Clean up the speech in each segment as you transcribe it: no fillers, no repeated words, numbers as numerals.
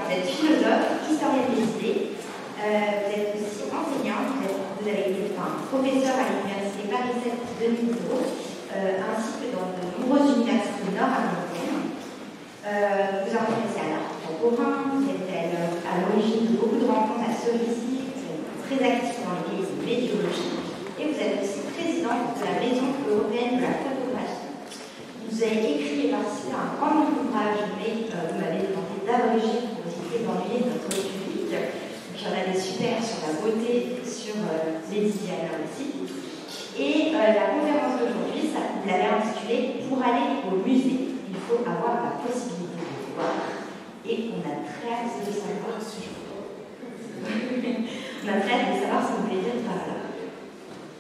vous êtes philosophe, historien des idées, vous êtes aussi enseignant, vous avez été professeur à l'université Paris 7 de Diderot, ainsi que dans de nombreuses universités nord-américaines. Vous intéressez à l'art contemporain, vous êtes à l'origine de beaucoup de rencontres à Cerisy, vous êtes très actif dans les pays de médiologie, et vous êtes aussi présidente de la Maison européenne de la photographie. Vous avez écrit et participé à un grand nombre d'ouvrages, mais vous m'avez demandé d'abréger pour éviter d'ennuyer notre public. Donc il y en a des super sur la beauté, sur les designers aussi. Et la conférence d'aujourd'hui, vous l'avez intitulée « Pour aller au musée, il faut avoir la possibilité de voir ». Et on a très hâte de savoir si on a très hâte de savoir ce que vous voulez dire par là.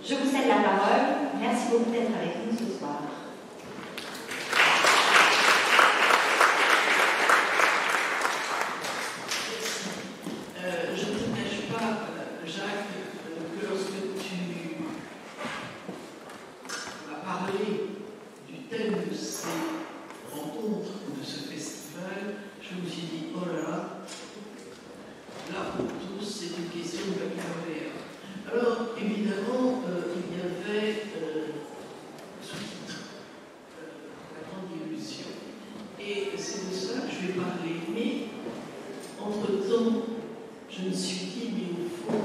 Je vous cède la parole. Merci beaucoup d'être avec nous ce soir. Je ne te cache pas, Jacques, que lorsque tu as parlé du thème de ces rencontres, de ce festival, je me suis dit, oh là là pour tous, c'est une question de vocabulaire. Alors, évidemment, il y avait sous-titre, La Grande Illusion. Et c'est de ça que je vais parler. Mais, entre-temps, je me suis dit, mais au fond,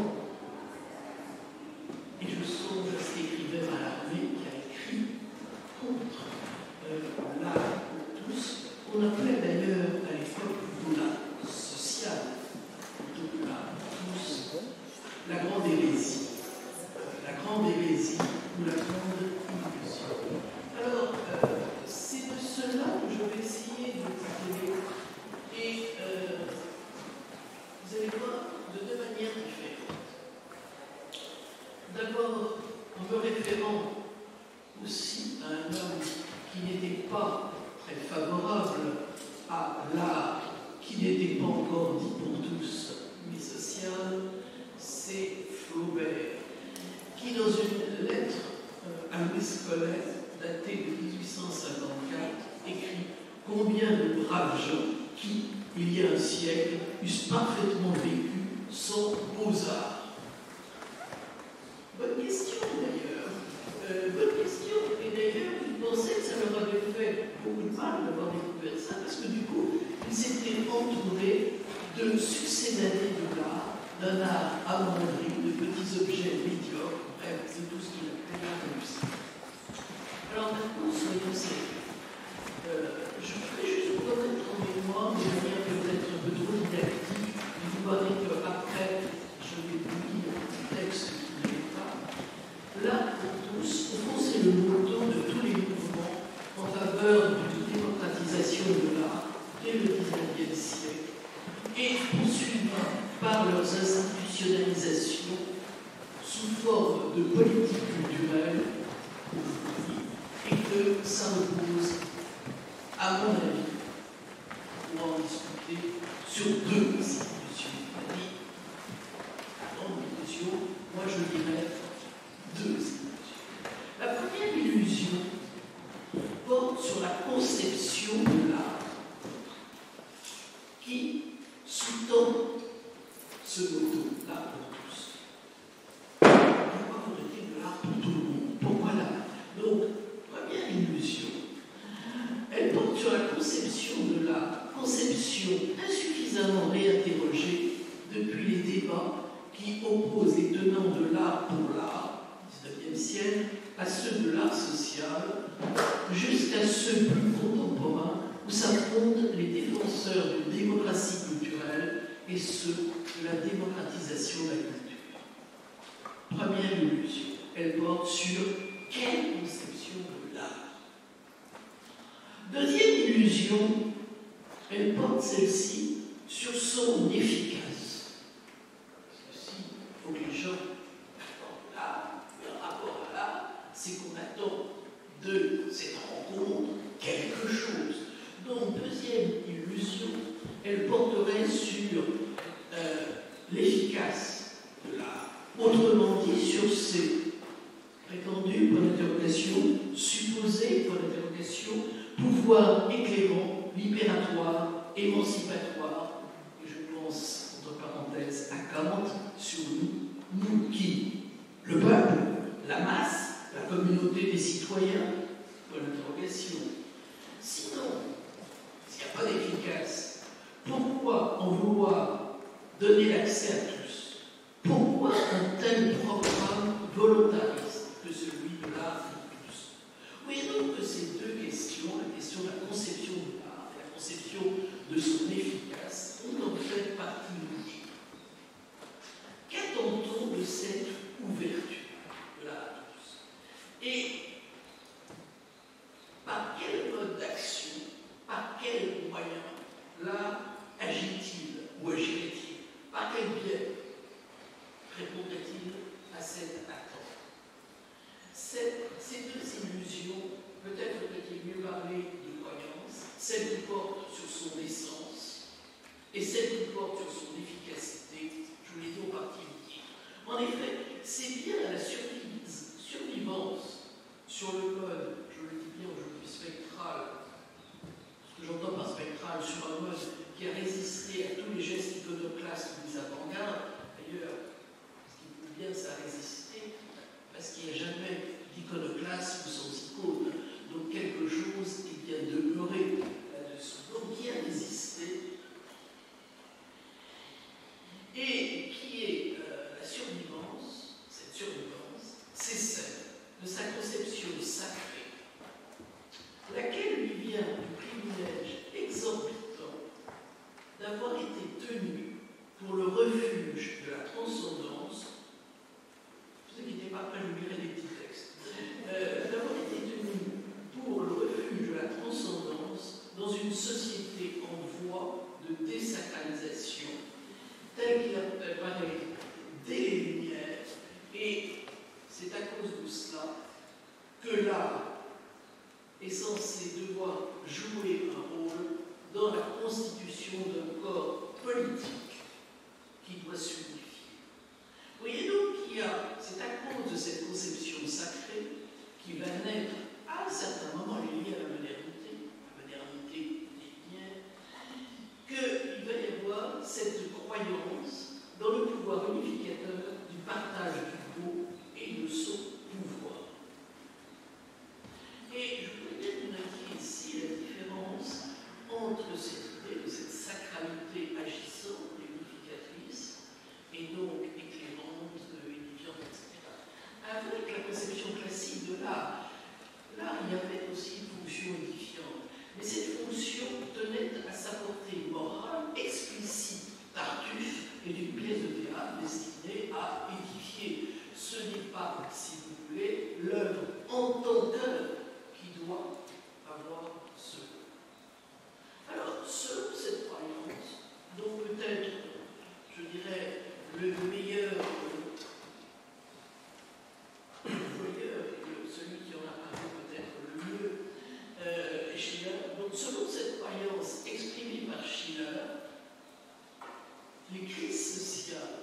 et je songe à ce qu'écrivait Mallarmé, qui a écrit contre l'art pour tous, on appelait d'ailleurs à l'époque de l'art social, plutôt que l'art pour tous, la grande hérésie. La grande hérésie ou la grande illusion. Alors, c'est de cela que je vais essayer de parler. Et vous allez voir de deux manières différentes. D'abord, en me référant aussi à un homme qui n'était pas très favorable à l'art, qui n'était pas encore dit pour tous, mais social, c'est Flaubert, qui dans une lettre à Louis Collet, datée de 1854, écrit « Combien de braves gens qui, il y a un siècle, eussent parfaitement vécu sans beaux-arts ». Bonne question d'ailleurs. Bonne question. Et d'ailleurs, je pensais que ça leur avait fait beaucoup de mal d'avoir découvert ça, parce que du coup, ils s'étaient entourés de succédaniers de l'art, d'un art amoindri, de petits objets médiocres, bref, c'est tout ce qu'il appelait la réussite. Alors maintenant, soyons sérieux. Je voudrais juste vous remettre en mémoire de manière peut-être un peu trop didactique, et vous verrez qu'après, je vais vous lire un texte qui n'est pas. Là, pour tous, au fond, c'est le motto de tous les mouvements en faveur d'une démocratisation de l'art dès le XIXe siècle, et poursuivant par leurs institutionnalisations sous forme de politique culturelle aujourd'hui, et que ça repose, à mon avis, pour en discuter, sur deux institutions. La grande illusion, moi je dirais deux illusions. La première illusion porte sur la conception de l'art qui sous-tend ce motto, l'art pour tous. Pourquoi faudrait-il de l'art pour tout le monde? Pourquoi l'art? Donc, première illusion, elle porte sur la conception de l'art, conception insuffisamment réinterrogée depuis les débats qui opposent les tenants de l'art pour l'art, 19e siècle, à ceux de l'art social, jusqu'à ceux plus contemporains où s'affrontent les défenseurs d'une démocratie culturelle et ceux de la démocratisation de la culture. Première illusion, elle porte sur quelle conception de l'art? Deuxième illusion, elle porte celle-ci sur son efficace. Ceci, il faut que les gens entendent l'art, le rapport à l'art, c'est qu'on attend de cette rencontre quelque chose. Donc, deuxième illusion, elle porterait sur l'efficace de l'art. Autrement dit, sur ces prétendus, pour l'interrogation, supposés, pour l'interrogation, pouvoir éclairant, libératoire, émancipatoire, et je côté des citoyens, point d'interrogation. Sinon, s'il n'y a pas d'efficace, pourquoi en vouloir donner l'accès à tous? Pourquoi un tel programme volontariste que celui de l'art pour tous? Vous voyez donc que ces deux questions, la question de la conception de l'art et la conception de son efficace, ont en fait partie liée. Qu'attend-on de cette ouverture de l'art à tous? Et par quel mode d'action, par quel moyen l'art agit-il ou agirait-il? Par quel biais répondrait-il à cette attente? Ces deux illusions, peut-être peut-il mieux parler de croyance, celle qui porte sur son essence et celle qui porte sur son efficacité, je vous l'ai dit en partie liées. En effet, c'est bien à la survivance sur le mode, je le dis bien aujourd'hui, spectral, ce que j'entends par spectral, sur un mode qui a résisté à tous les gestes iconoclastes des avant-gardes. D'ailleurs, ce qui peut bien, ça a résisté, parce qu'il n'y a jamais d'iconoclasme sans icône. Donc quelque chose qui vient demeurer là-dessous. Donc qui a résisté et qui est la survivance, cette survivance, c'est celle de sa conception sacrée, laquelle lui vient du privilège exorbitant d'avoir été tenu pour le refuge de la transcendance. Ne vous inquiétez pas, après je vous lirai des petits textes. D'avoir été tenu pour le refuge de la transcendance dans une société en voie de désacralisation, telle qu'il apparaît dès les Lumières, et c'est à cause de cela que l'art est censé devoir jouer un rôle dans la constitution d'un corps politique qui doit s'unifier. Vous voyez donc qu'il y a, c'est à cause de cette conception sacrée qui va naître à un certain moment liée à la modernité des Lumières, qu'il va y avoir cette croyance dans le pouvoir unificateur du partage du beau et de son pouvoir. Et je voudrais bien vous indiquer ici la différence entre cette idée de cette sacralité agissante et unificatrice, et donc éclairante, édifiante, etc. Avec la conception classique de l'art, l'art y avait aussi une fonction édifiante, mais cette fonction tenait à sa portée morale explicite. Tartuffe est une pièce de théâtre destinée à édifier. Ce n'est pas, si vous voulez, l'œuvre en tant qu'œuvre qui doit avoir ce nom. Alors, selon cette croyance, dont peut-être, je dirais, le meilleur voyeur, celui qui en a parlé peut-être le mieux, Schiller, donc selon cette croyance exprimée par Schiller, les crises sociales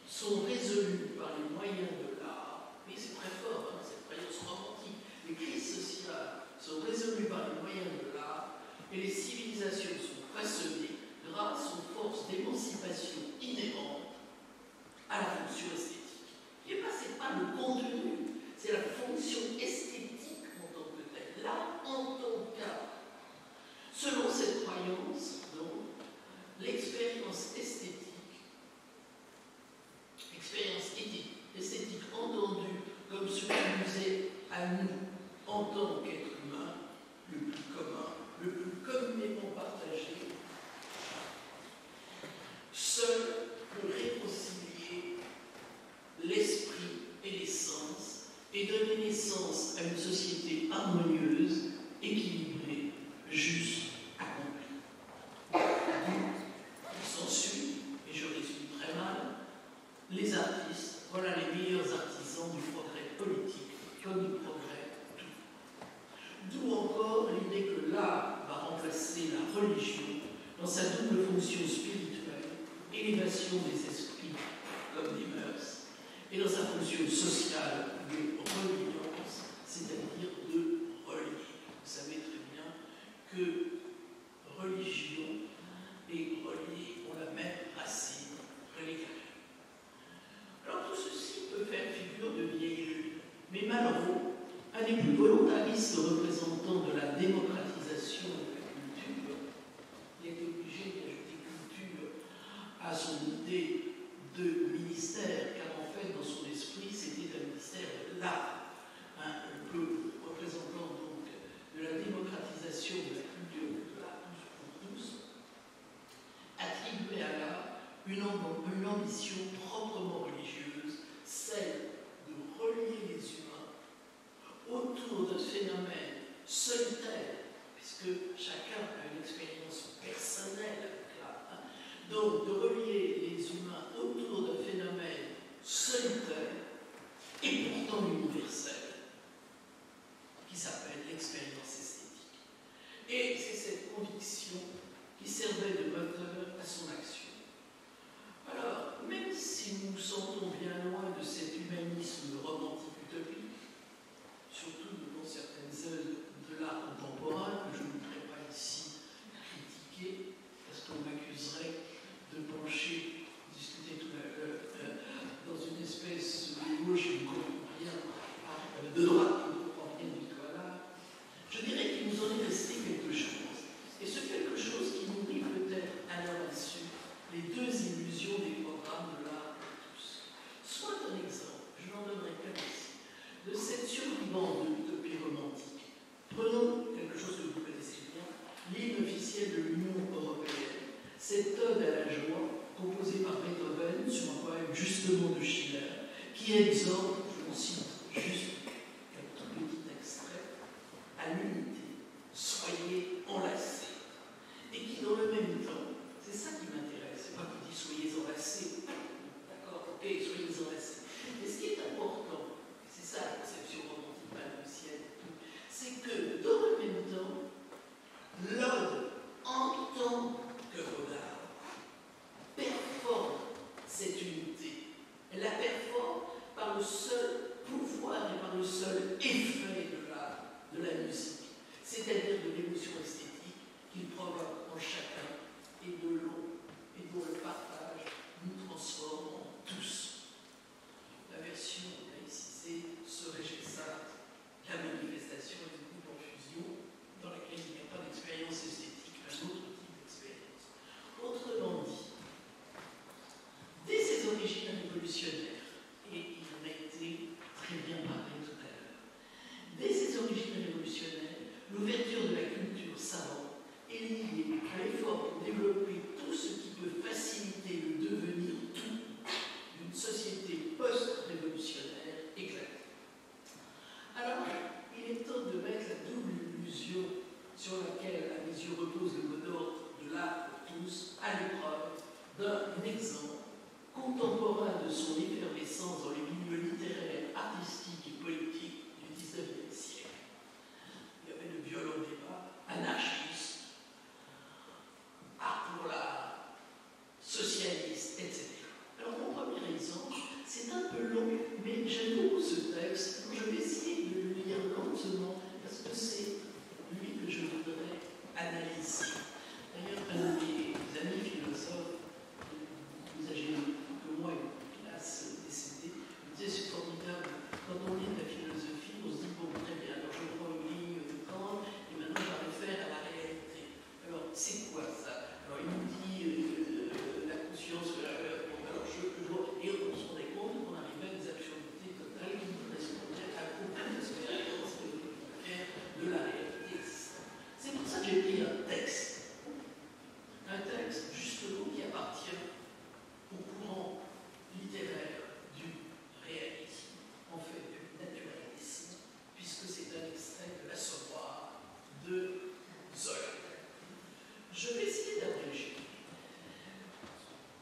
sont résolues par les moyens de l'art. Oui, c'est très fort, hein, cette croyance romantique. Les crises sociales sont résolues par les moyens de l'art et les civilisations sont façonnées grâce aux forces d'émancipation inhérentes à la fonction esthétique. Ce n'est pas le contenu, c'est la fonction esthétique en tant que telle, l'art en tant qu'art. Selon cette croyance, donc, l'expérience esthétique entendue comme ce qui nous est à nous en tant qu'être humain, le plus commun, le plus communément partagé, seul peut réconcilier l'esprit et les sens et donner naissance à une société harmonieuse, équilibrée, juste, accomplie. Il s'ensuit, et je résume très mal, les artistes, voilà les meilleurs artisans du progrès politique comme du progrès tout. D'où encore l'idée que l'art va remplacer la religion dans sa double fonction spirituelle, élévation des esprits comme des mœurs, et dans sa fonction sociale de reliance, c'est-à-dire de relier. Vous savez très bien que religion et relier ont la même racine, religare. Alors tout ceci peut faire figure de vieille lune, mais malheureux, un puisque chacun a une expérience personnelle avec l'art. Donc, de relier les humains autour d'un phénomène solitaire et pourtant universel, qui s'appelle l'expérience esthétique. Et c'est cette conviction qui servait de moteur à son action. Alors, même si nous nous sentons bien loin de cet humanisme romantique utopique, surtout devant certaines œuvres de l'art contemporain, que je ne voudrais pas ici critiquer, parce qu'on m'accuserait de pencher, discuter tout à l'heure, dans une espèce de gauche qui ne comprend rien, de droite qui ne comprend rien du tout à l'art. Je dirais qu'il nous en est resté quelque chose. Et ce quelque chose qui nourrit peut-être à leur insu les deux illusions des programmes de l'art pour tous. Soit un exemple, je n'en donnerai qu'un ici, de cette survivance de l'utopie romantique. Prenons quelque chose que vous connaissez bien, l'hymne officiel de l'Union européenne, cette ode à la joie, composée par Beethoven sur un poème justement de Schiller, qui exhorte, je vous cite juste un tout petit extrait, à l'unité, soyez enlacés. Et qui dans le même temps, c'est ça qui m'intéresse, c'est pas qu'il dit soyez enlacés, d'accord, ok, soyez enlacés. Mais ce qui est important, c'est ça la conception romantique manusienne, c'est que dans le même temps, l'homme, en tant que renard, performe cette unité. Elle la performe par le seul pouvoir et par le seul effet de la musique, c'est-à-dire de l'émotion esthétique qu'il provoque en chacun et dont le partage nous transforme en tous. La version laïcisée serait chez Sartre la manifestation d'une confusion dans laquelle il n'y a pas d'expérience esthétique, un autre type d'expérience. Autrement dit, dès ses origines révolutionnaires, et il en a été très bien parlé tout à l'heure, dès ses origines révolutionnaires, l'ouverture de la culture savante est liée à l'effort pour développer tout ce qui peut faciliter le devenir tout d'une société post-révolutionnaire éclatée. Alors, il est temps de mettre la double illusion sur laquelle, à mes yeux, repose le mot d'ordre de l'art pour tous, à l'épreuve d'un exemple contemporain de son effervescence dans les milieux littéraires, artistiques et politiques du XIXe siècle. Il y avait de violents débats, anarchistes, art pour l'art, socialiste, etc. Alors mon premier exemple, c'est un peu long, mais j'aime beaucoup ce texte, donc je vais essayer de le lire lentement, parce que c'est lui que je voudrais analyser. D'ailleurs, un de mes amis philosophes, plus âgé que moi, hélas décédé, me disait c'est formidable, quand on lit de la philosophie, on se dit bon, très bien, alors je prends une ligne de Kant, et maintenant je la réfère à la réalité. Alors, c'est quoi ça? Alors, il nous dit la conscience, alors et on se rendait compte qu'on arrivait à des absurdités totales qui correspondaient à aucune expérience de la réalité existante. C'est pour ça que j'ai pris un texte justement qui appartient au courant littéraire du réalisme, en fait du naturalisme, puisque c'est un extrait de l'Assommoir de Zola. Je vais essayer d'abréger,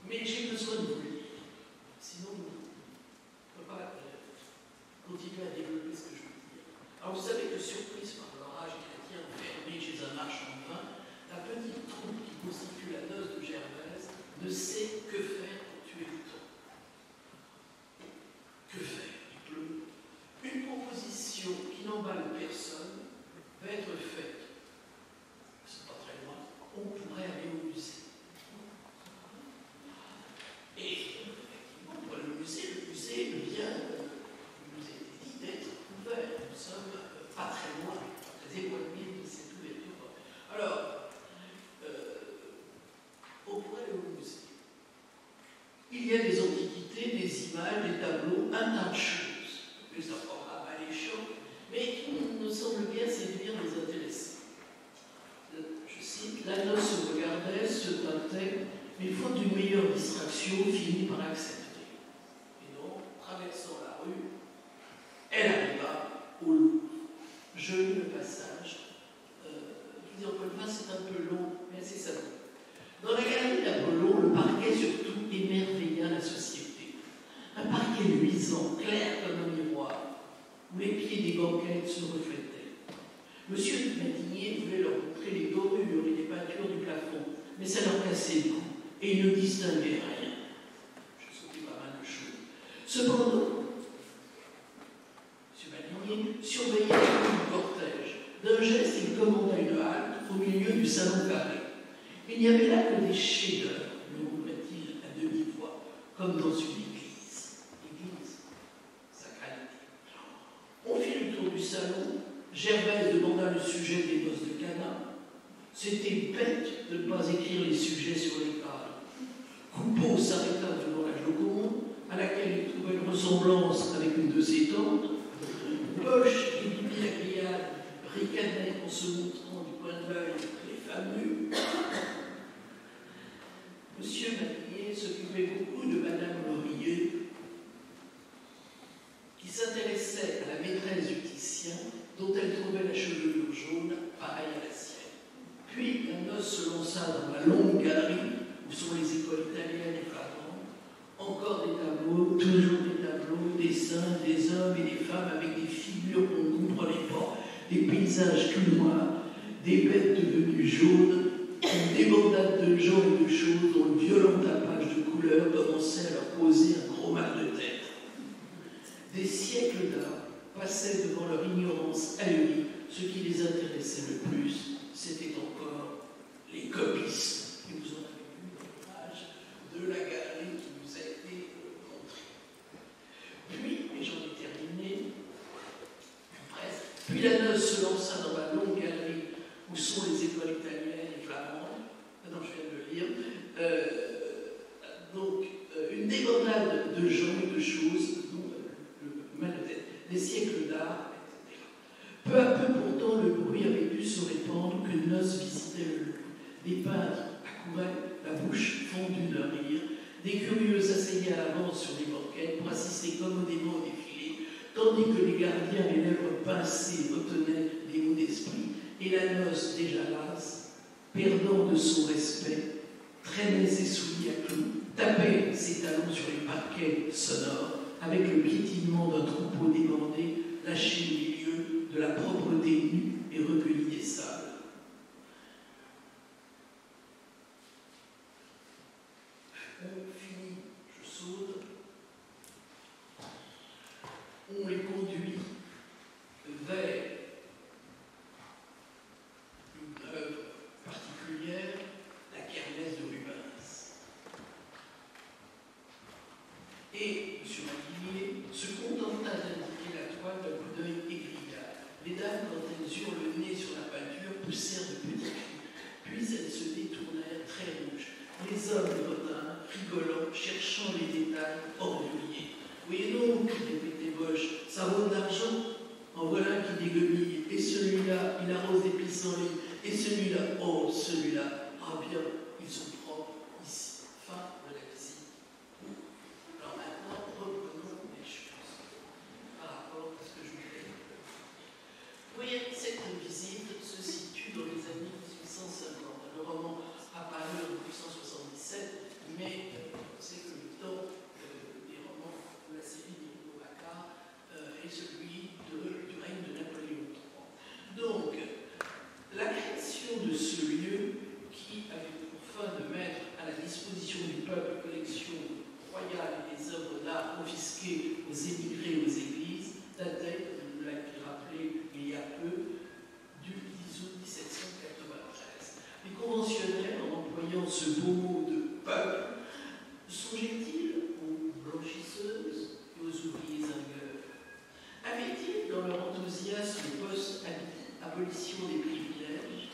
mais j'ai besoin de vous le lire, sinon on ne peut pas continuer à développer ce que je veux dire. Alors vous savez que, surprise par l'orage chrétien enfermé chez un marchand de vin, la petite troupe qui constitue la noce de Gervaise ne sait que faire pour tuer le temps. Que faire? Il pleut. Une proposition qui n'emballe personne va être faite. C'est pas très loin. On pourrait aller au musée. Et effectivement, pour aller au musée, le musée dit d'être ouvert. Nous sommes pas très loin, très éloignés de cette ouverture. Alors, on pourrait aller au musée. Il y a des antiquités, des images, des tableaux, un tas de choses, que ça programme alléchant, mais qui nous semble bien séduire les intéressés. Je cite, la noce se regardait, se tâtait, mais faute d'une meilleure distraction, finit par accepter. Et donc, traversant la rue, elle arriva au Louvre. Je lis le passage. Je vous dis en parquet luisant, clair comme un miroir, où les pieds des banquettes se reflétaient. Monsieur de Madinier voulait leur montrer les dorures et les peintures du plafond, mais ça leur cassait le cou, et ils ne distinguaient rien. Je sautais pas mal de choses. Cependant, M. Madinier surveillait tout le cortège. D'un geste, il commanda une halte au milieu du salon carré. Il n'y avait là que des chefs-d'œuvre, murmurait-il à demi-voix, comme dans une église. Église, sacralité. On fit le tour du salon. Gervaise demanda le sujet des noces de Cana. C'était bête de ne pas écrire les sujets sur les cadres. Coupeau s'arrêta devant la Joconde, à laquelle il trouvait une ressemblance avec une de ses tantes. Poche et Bibi la Grillade ricanaient en se montrant du coin de l'œil les femmes nues. Monsieur Madinier s'occupait beaucoup de Madame Laurier, qui s'intéressait à la maîtresse du Titien, dont elle trouvait la chevelure jaune pareille à la sienne. Puis la noce se lança dans la longue galerie où sont les écoles italiennes et flamandes. Encore des tableaux, toujours des tableaux, des dessins, des hommes et des femmes avec des figures qu'on ne comprenait pas, des paysages tout noirs, des bêtes devenues jaunes, une débandade de gens et de choses dont le violent tapage de couleurs commençait à leur causer un gros mal de tête. Des siècles d'art passaient devant leur ignorance ahurie. Ce qui les intéressait le plus, c'était encore les copistes qui nous ont vu l'image de la galerie qui nous a été montrée. Puis, et j'en ai terminé, presque, puis la noce se lança dans la longue galerie où sont les écoles italiennes et flamandes. Non, je viens de le lire. Une débandade de gens et de choses, dont le mal de tête, des siècles d'art, etc. Peu à peu, pourtant, le bruit avait dû se répandre qu'une noce visitait le lieu. Des peintres accouraient, la bouche fondue d'un rire. Des curieux s'asseyaient à l'avance sur des banquettes pour assister commodément au défilé, tandis que les gardiens, les lèvres pincées, retenaient des mots d'esprit, et la noce, déjà lasse, perdant de son respect, traînait ses souliers à clous, tapait ses talons sur les parquets sonores, avec le piétinement d'un troupeau débandé, lâché au milieu de la propreté nue et recueillie des sables. On finit, je saute, on les conduit vers une œuvre particulière, la kermesse de Rubens. Et M. Madinier se contenta d'indiquer la toile d'un coup d'œil égrillard. Les dames, quand elles eurent le nez sur la peinture, poussèrent de petits cris, puis elles se détournèrent très rouges. Les hommes les retinrent, rigolant, cherchant les détails orgueillés. Oui donc, répétait Bosch, ça vaut de l'argent. En voilà qui déguenille. Et celui-là, il arrose des pissenlits. Et celui-là, oh, celui-là, ah bien, ils sont propres ici. Fin de la visite. Alors maintenant, reprenons les choses par rapport à ce que je vous ai dit. Vous voyez, cette visite se situe dans les années 1850. Le roman a paru en 1977, mais c'est que le temps des romans de la série des Boubacar est celui du règne de Napoléon III. Donc, la création de ce lieu qui avait pour fin de mettre à la disposition du peuple collection royale et des œuvres d'art confisquées aux émigrés et aux églises datait, comme vous l'avez rappelé il y a peu, du 10 août 1793. Les conventionnels, en employant ce beau mot de peuple, songeaient-ils aux blanchisseuses et aux ouvriers zingueurs? Avaient-ils, dans leur enthousiasme post-abolition des privilèges,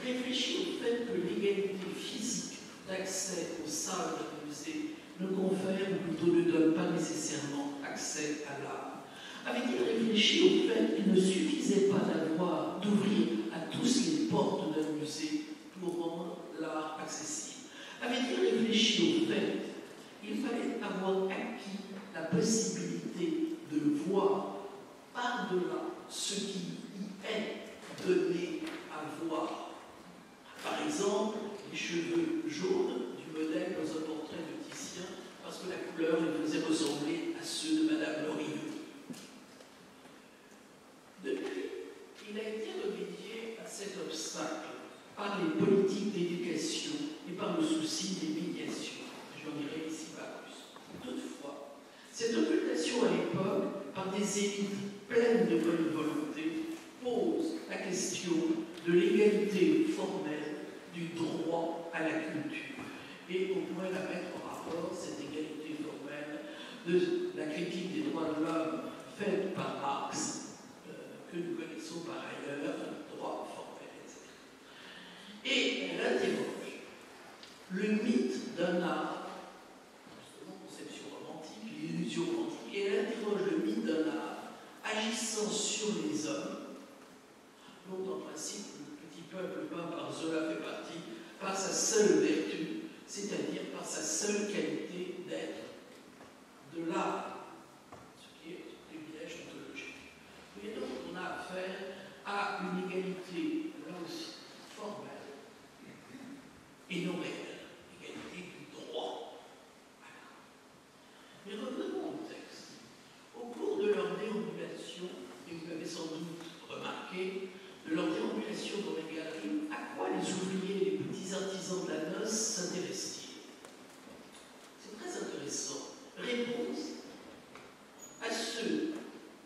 réfléchi au fait que l'égalité physique d'accès aux salles d'un musée ne confère, ou plutôt ne donne pas nécessairement accès à l'art? Avait-il réfléchi au fait qu'il ne suffisait pas d'ouvrir à tous les portes d'un musée pour rendre l'art accessible? Avait-il réfléchi au fait qu'il fallait avoir acquis la possibilité de voir par-delà ce qui y est donné à voir? Par exemple, les cheveux jaunes du modèle dans un portrait de Titien, parce que la couleur les faisait ressembler obstacle par les politiques d'éducation et par le souci des médiations. J'en dirai ici pas plus. Toutefois, cette occultation à l'époque, par des élites pleines de bonne volonté, pose la question de l'égalité formelle du droit à la culture. Et on pourrait la mettre en rapport, cette égalité formelle, de la critique des droits de l'homme faite par Marx, que nous connaissons par ailleurs, droit formel, etc. Et elle interroge le mythe d'un art, justement, conception romantique, l'illusion romantique, et elle interroge le mythe d'un art agissant sur les hommes, dont en principe le petit peuple peint par Zola fait partie, par sa seule vertu, c'est-à-dire par sa seule qualité d'être de l'art, ce qui est un privilège ontologique. Vous voyez donc qu'on a affaire à une égalité, là aussi, formelle et non réelle, égalité du droit. Voilà. Mais revenons au texte. Au cours de leur déambulation, et vous l'avez sans doute remarqué, de leur déambulation dans les galeries, à quoi les ouvriers et les petits artisans de la noce s'intéressent-ils? C'est très intéressant. Réponse à ceux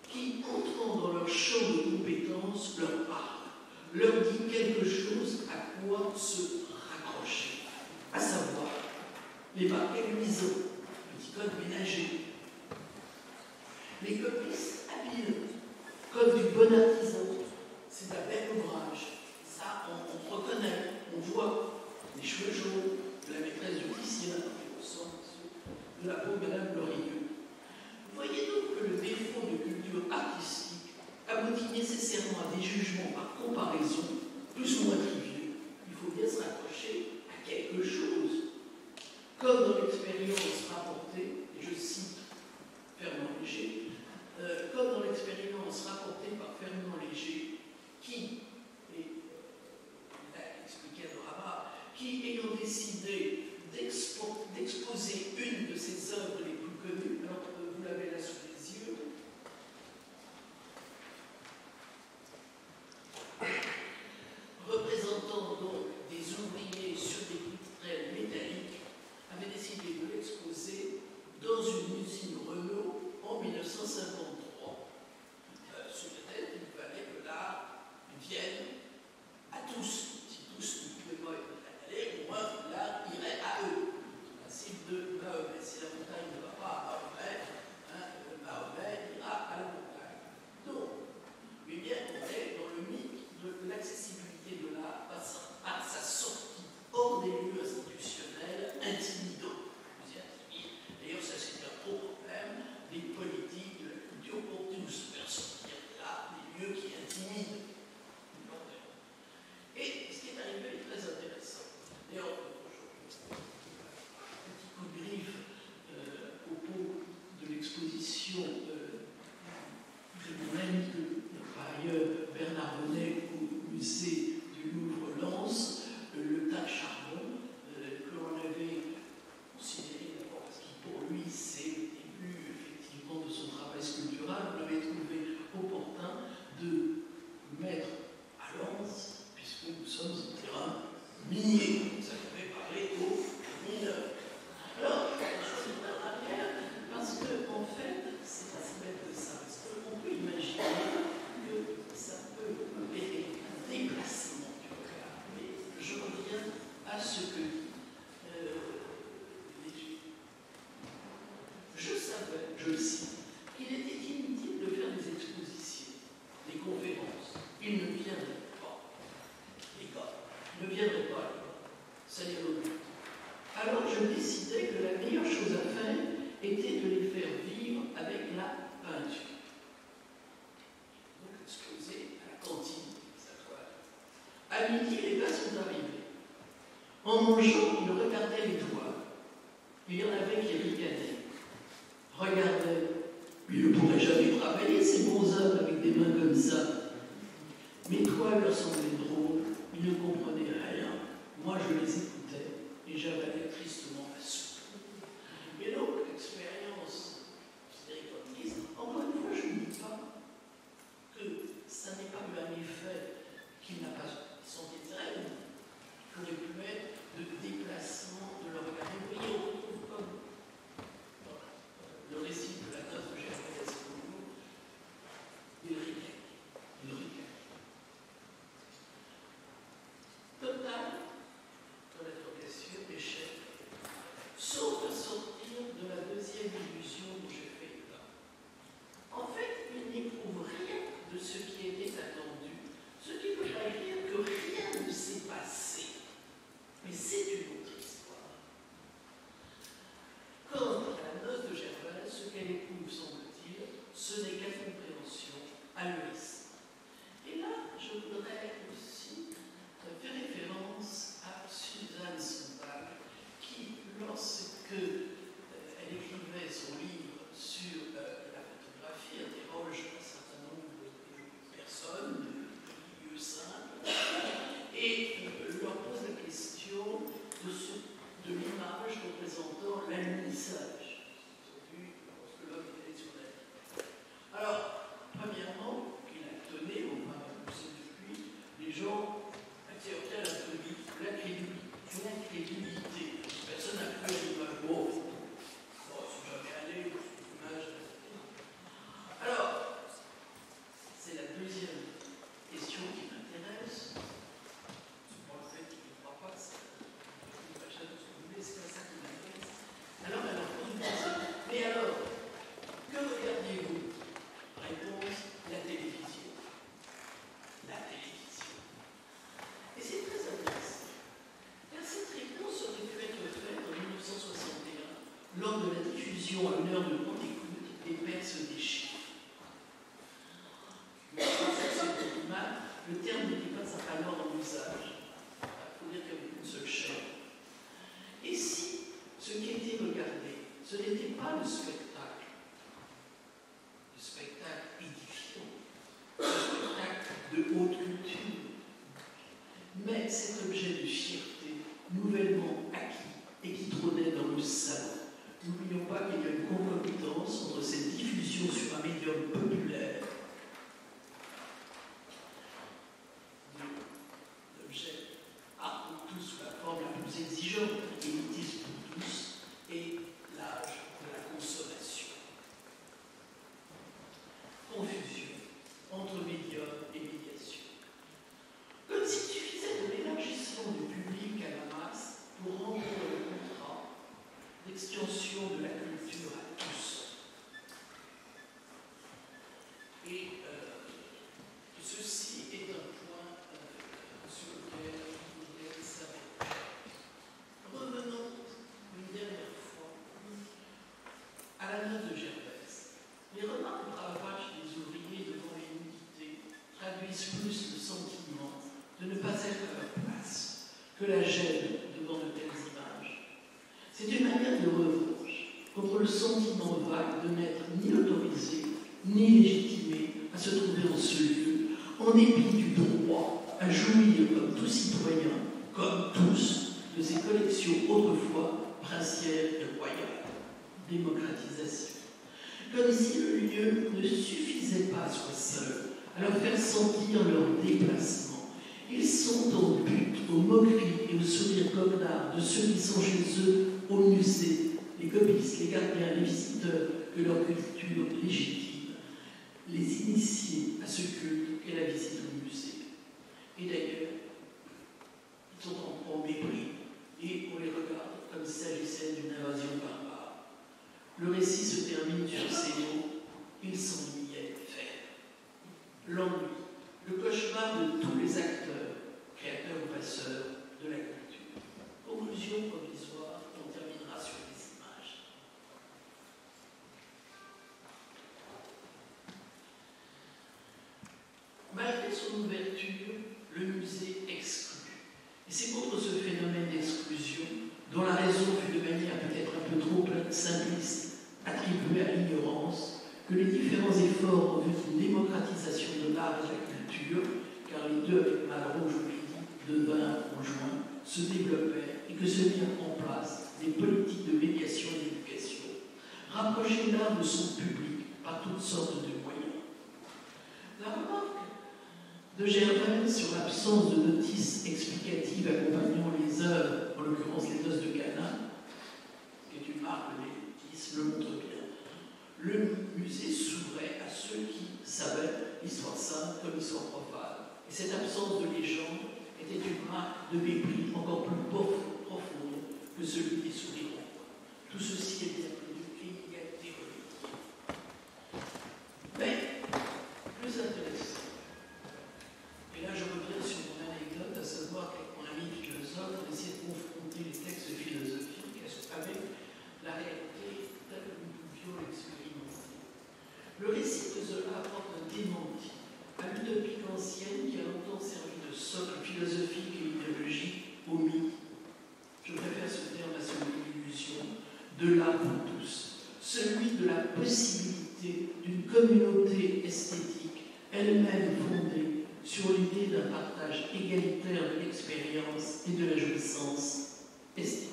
qui, entrant dans leur champ de compétences, leur parlent, leur dit quelque chose à quoi se raccrocher, à savoir les parquets luisants, petits codes ménagers, les copistes habiles, comme du bon artisan, c'est un bel ouvrage. Ça, on reconnaît, on voit les cheveux jaunes de la maîtresse du Titien, au sens de la peau de Madame Lorilleux. Vous voyez donc que le défaut de culture artistique aboutit nécessairement à des jugements par comparaison, plus ou moins triviaux. Il faut bien se raccrocher à quelque chose. Comme dans l'expérience rapportée, et je cite Fernand Léger, comme dans l'expérience rapportée par Fernand Léger, qui, et il a expliqué à Rabat, qui, ayant décidé d'exposer une de ses œuvres les plus connues, alors vous l'avez là sous les yeux, représentant donc des ouvriers sur des poutrelles métalliques, avait décidé de l'exposer dans une usine Renault en 1953. Sous peut-être qu'il fallait que l'art vienne à tous. Si tous ne pouvaient pas y aller, au moins l'art irait à eux. Le principe de Mahomet. Si la montagne ne va pas à Mahomet, Mahomet ira à la montagne. Donc, eh bien, on est dans le mythe de l'accessibilité de l'art par sa sortie hors des lieux institutionnels intimidants. D'ailleurs, ça c'est un gros problème des politiques de la culture pour tous. Faire sortir de l'art des lieux qui intimident. Et ce qui est arrivé est très intéressant. D'ailleurs, petit coup de griffe à propos de l'exposition de mon ami, par ailleurs Bernard Bonnet, au musée du Louvre-Lens, le tas de charbon, que l'on avait considéré d'abord parce que pour lui c'est le début effectivement de son travail sculptural, on avait trouvé opportun de mettre à Lens, puisque nous sommes en terrain minier. Ça devait parler aux mineurs. Alors, je suis très rapide parce que, en fait, c'est pas si bête que ça. Parce qu'on peut imaginer que ça peut opérer un déplacement du regard. Mais je reviens à ce que dit l'étude. Je savais, je le cite, qu'il était inutile de faire des expositions, des conférences. Il ne viendrait pas. Les gars ne viendraient pas à l'école. Ça y est le but. Alors je décidais que la meilleure chose à faire était de les faire vivre avec la peinture. Donc exposé à la cantine, sa toile. À midi, les gars sont arrivés. En mangeant, ils regardaient les toiles. Il y en avait qui ricanaient. Regardaient. Ils ne pourraient jamais travailler, ces bons hommes, avec des mains comme ça. Mes toiles leur semblaient drôles, ils ne comprenaient rien. Moi, je les écoutais et j'avalais tristement ma soupe. Et donc, l'expérience miséricordiste, encore une fois, je ne dis pas que ça n'ait pas eu un effet qu'il n'a pas senti de image représentant l'alunissage. Lorsque l'homme est allé sur la Lune. Alors, premièrement, il a donné, on va pousser depuis, les gens acceptaient la crédibilité. Personne n'a cru à l'image. Bon, c'est jamais allé, l'image. Alors, c'est la deuxième question qui m'intéresse. C'est pas le fait qu'il ne croit pas, c'est pas ça qui m'intéresse. Alors, elle pose une question. Mais alors, que regardiez-vous? Réponse, la télévision. La télévision. Et c'est très intéressant. Car cette réponse aurait pu être faite en 1961 lors de la diffusion à une heure de grande écoute des Perses des chiffres. Mais le terme n'était pas alors en usage. Il faut dire qu'il y avait une seule chaîne. Et si ce qui était regardé, ce n'était pas le spectacle édifiant, le spectacle de haute culture, mais cet objet de fierté nouvellement acquis et qui trônait dans le salon. N'oublions pas qu'il y a une concomitance entre cette diffusion sur un médium populaire, l'objet art pour tous sous la forme la plus exigeante, élitiste pour tous, et l'âge de la consommation. Confusion entre médium et médiation. Comme s'il suffisait de l'élargissement du public à la masse pour rendre le contrat d'extension de la culture à tous. Et ceci est un point sur lequel il faudrait s'arrêter. Revenons une dernière fois à la note de Gervaise. Les remarques de Bravache des ouvriers devant les nudités traduisent plus le sentiment de ne pas être à leur place que la gêne devant de telles images. C'est une manière de revanche contre le sentiment vague de n'être ni autorisé ni légitimé à se trouver en ce lieu, en dépit du droit à jouir comme tout citoyen, comme tous, de ces collections autrefois princières et royales. Démocratisation. Comme si le lieu ne suffisait pas à soi seul à leur faire sentir leur déplacement. Ils sont en but aux moqueries et aux sourires goguenards de ceux qui sont chez eux au musée, les copistes, les gardiens, les visiteurs de leur culture légitime, les initiés à ce culte qu'est la visite au musée. Et d'ailleurs, ils sont en mépris et on les regarde comme s'il s'agissait d'une invasion barbare. Le récit se termine sur ces mots, il s'ennuyait faire. L'ennui, le cauchemar de tous les acteurs, créateurs ou passeurs de la culture. Conclusion provisoire, on terminera sur les images. Malgré son ouverture, le musée exclut. Et c'est contre ce phénomène d'exclusion, dont la raison fut de manière peut-être un peu trop simpliste, attribuée à l'ignorance, que les différents efforts en vue d'une démocratisation de l'art et de la culture, car les deux avec Malraux, je l'ai dit, devinrent conjoints, se développèrent et que se mirent en place des politiques de médiation et d'éducation, rapprocher l'art de son public par toutes sortes de moyens. La remarque de Gervaise sur l'absence de notices explicatives accompagnant les œuvres, en l'occurrence les noces de Cana, qui est une marque de l'élitisme, le montre bien. Le musée s'ouvrait à ceux qui savaient l'histoire sainte comme l'histoire profane. Et cette absence de légende était une marque de mépris encore plus profonde que celui des sourires. Tout ceci était appelé de l'inégalité religieuse. Mais, plus intéressant, et là je reviens sur mon anecdote, à savoir qu'avec mon ami philosophe, on essayait de confronter les textes philosophiques avec la réalité telle que nous pouvions l'expérimenter. Le récit de Zola apporte un démenti à l'utopie ancienne qui a longtemps servi de socle philosophique et idéologique au mythe. Je préfère ce terme à celui d'illusion, de l'art pour tous, celui de la possibilité d'une communauté esthétique, elle-même fondée sur l'idée d'un partage égalitaire de l'expérience et de la jouissance esthétique.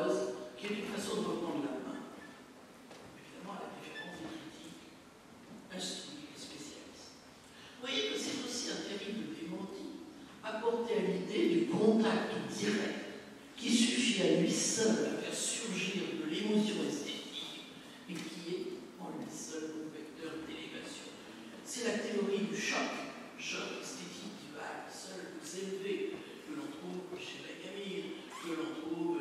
rose, qui est une façon de reprendre la main, évidemment à la différence des critiques instruits et spécialistes. Vous voyez que c'est aussi un terrible démenti apporté à l'idée du contact direct qui suffit à lui seul à faire surgir de l'émotion esthétique et qui est en lui seul le vecteur d'élévation. C'est la théorie du choc esthétique qui va seul vous élever, que l'on trouve chez Benjamin, que l'on trouve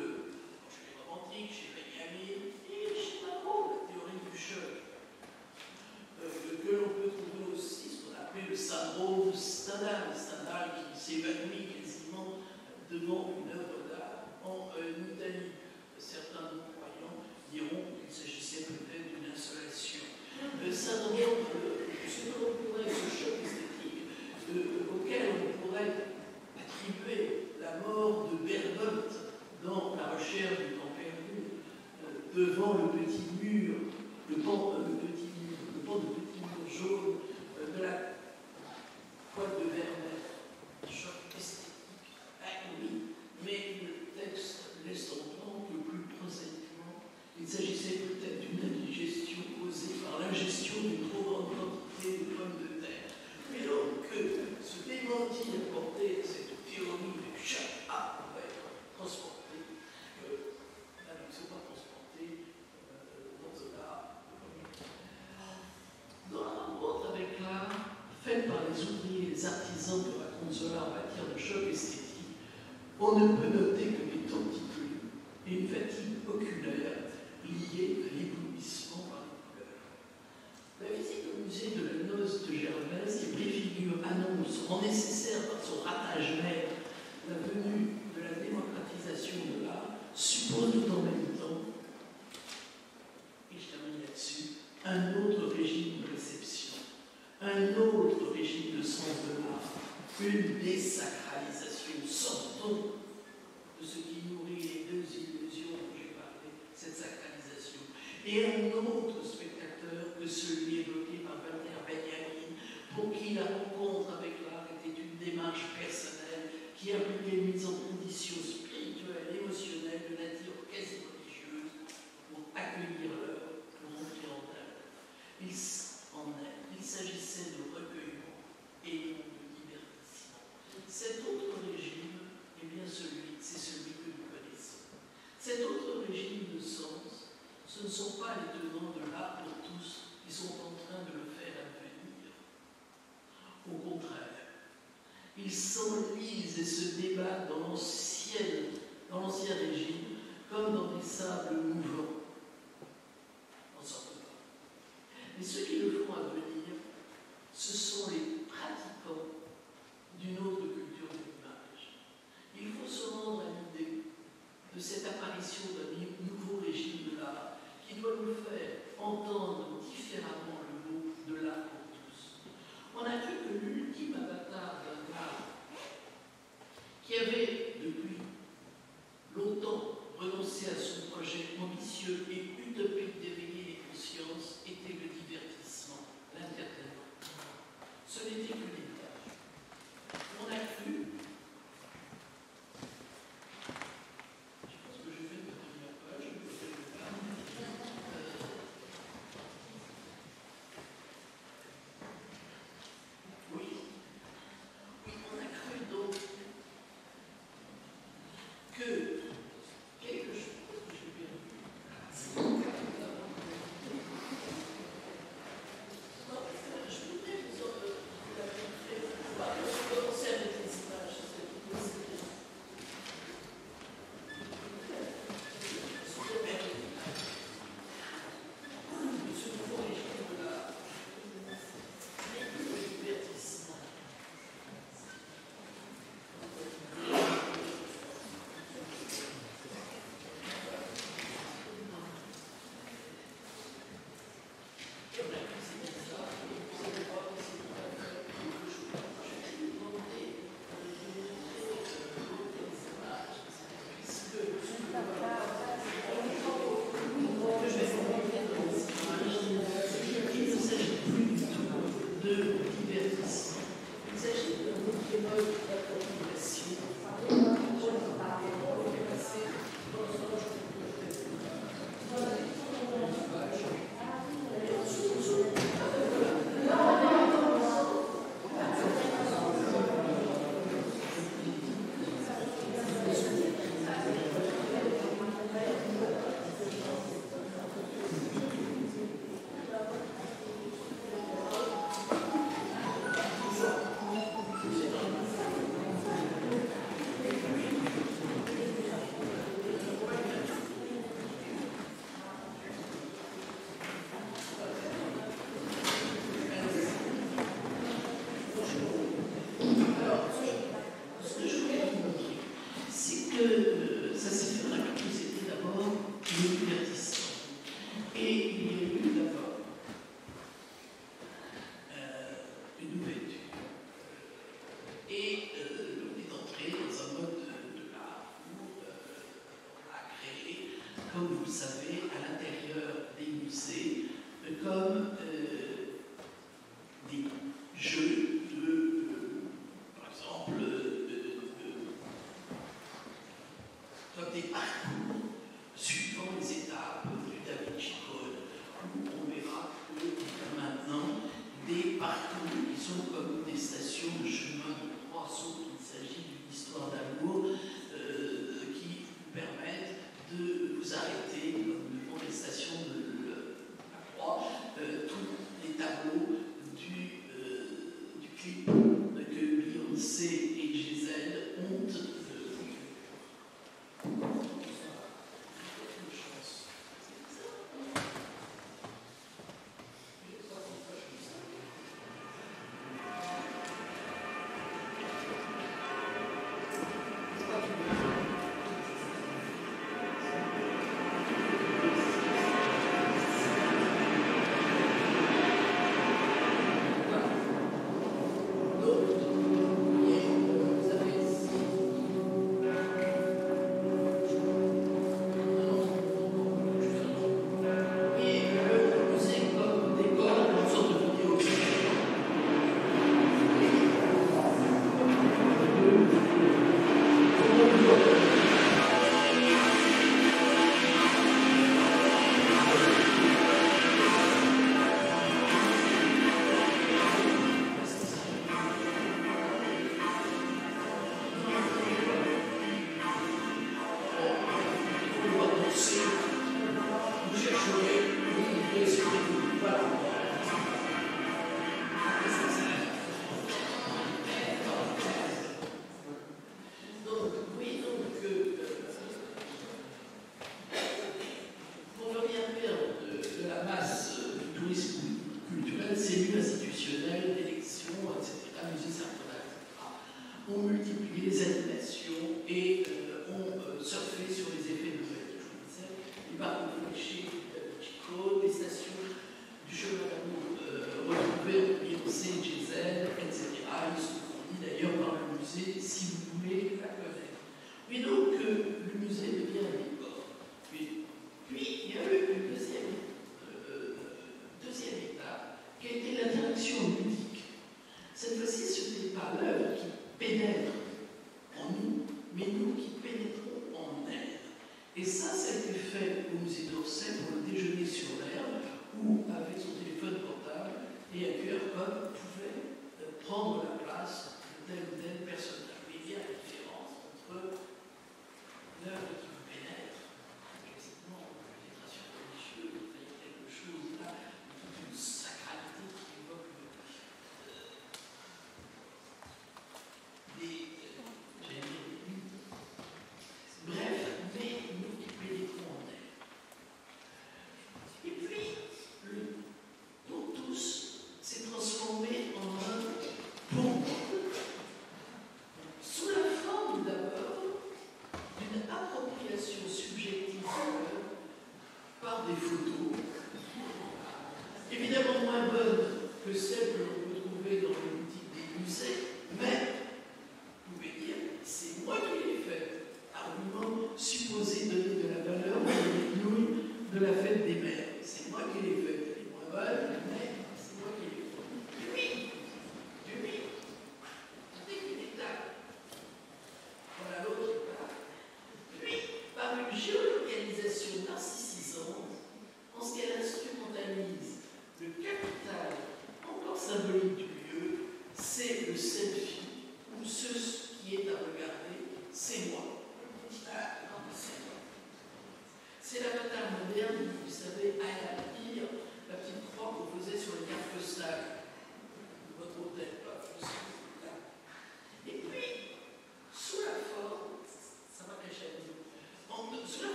chez les romantiques, chez Benjamin et chez Marot, la théorie du choc. Que l'on peut trouver aussi ce qu'on appelle le syndrome de Stendhal, qui s'évanouit quasiment devant une œuvre d'art en Italie. Certains non-croyants diront qu'il s'agissait peut-être d'une insolation. Le syndrome, ce que l'on pourrait, ce choc esthétique, auquel on pourrait attribuer la mort de Bergotte dans La recherche du temps perdu, devant le petit mur, le pan de petit mur jaune de la pointe de Vermeer. Choc esthétique. Ah oui, mais le texte laisse entendre que plus prosaïquement, il s'agissait peut-être d'une indigestion causée par l'ingestion d'une trop grande quantité de pommes de terre. Mais donc, ce démenti apporté à cette théorie du choc pourrait être transporté, ne sont pas transportés dans l'art. Dans la rencontre avec l'art, faite par les ouvriers et les artisans que raconte Zola en matière de choc esthétique, on ne peut noter que des torticolis et une fatigue oculaire liée à l'éblouissement par les couleurs. La visite au musée de la noce de Gervaise, qui préfigure, annonce, rend nécessaire par son ratage mère la venue de la démocratisation de l'art, suppose tout en même temps, et je termine là-dessus, un autre régime de réception, un autre régime de sens de l'art, une désacralisation. Sortons de ce qui nourrit les deux illusions dont j'ai parlé, cette sacralisation. Et un autre spectateur que celui évoqué par Walter Benjamin, pour qui la rencontre avec l'art était une démarche personnelle qui impliquait une mise en condition spirituelle, émotionnelle, de nature quasi religieuse, pour accueillir l'œuvre, pour entrer en œuvre. Il s'agissait de recueillement et non de divertissement. Cet autre régime, eh bien c'est celui que nous connaissons. Cet autre régime de sens, ce ne sont pas les tenants de l'art pour tous qui sont en train de le faire advenir. Au contraire, ils s'enlisent et se débattent dans l'ancien régime, comme dans des sables mouvants. On s'en peut pas. Mais ceux qui le font advenir, ce sont les pratiquants d'une autre culture de l'image. Il faut se rendre à l'idée de cette apparition d'un nouveau régime de l'art qui doit nous faire entendre différemment le mot de l'art pour tous. On a vu que l'ultime avatar d'un art qui avait depuis longtemps renoncé à son projet ambitieux et utopique d'éveiller les consciences était le divertissement, l'entertainment. Ce n'était que des tâches. On a cru, je pense que je vais de la première page, je vais le faire. comme vous le savez, à l'intérieur des musées, comme des jeux par exemple, comme des parcours suivant les étapes du Da Vinci Code, où on verra qu'il y a maintenant des parcours qui sont comme des stations de chemin de croix, sauf qu'il s'agit d'une histoire d'amour qui vous permettent de vous arrêter, comme le font les stations de la croix, tous les tableaux du clip que Beyoncé et Gisèle ont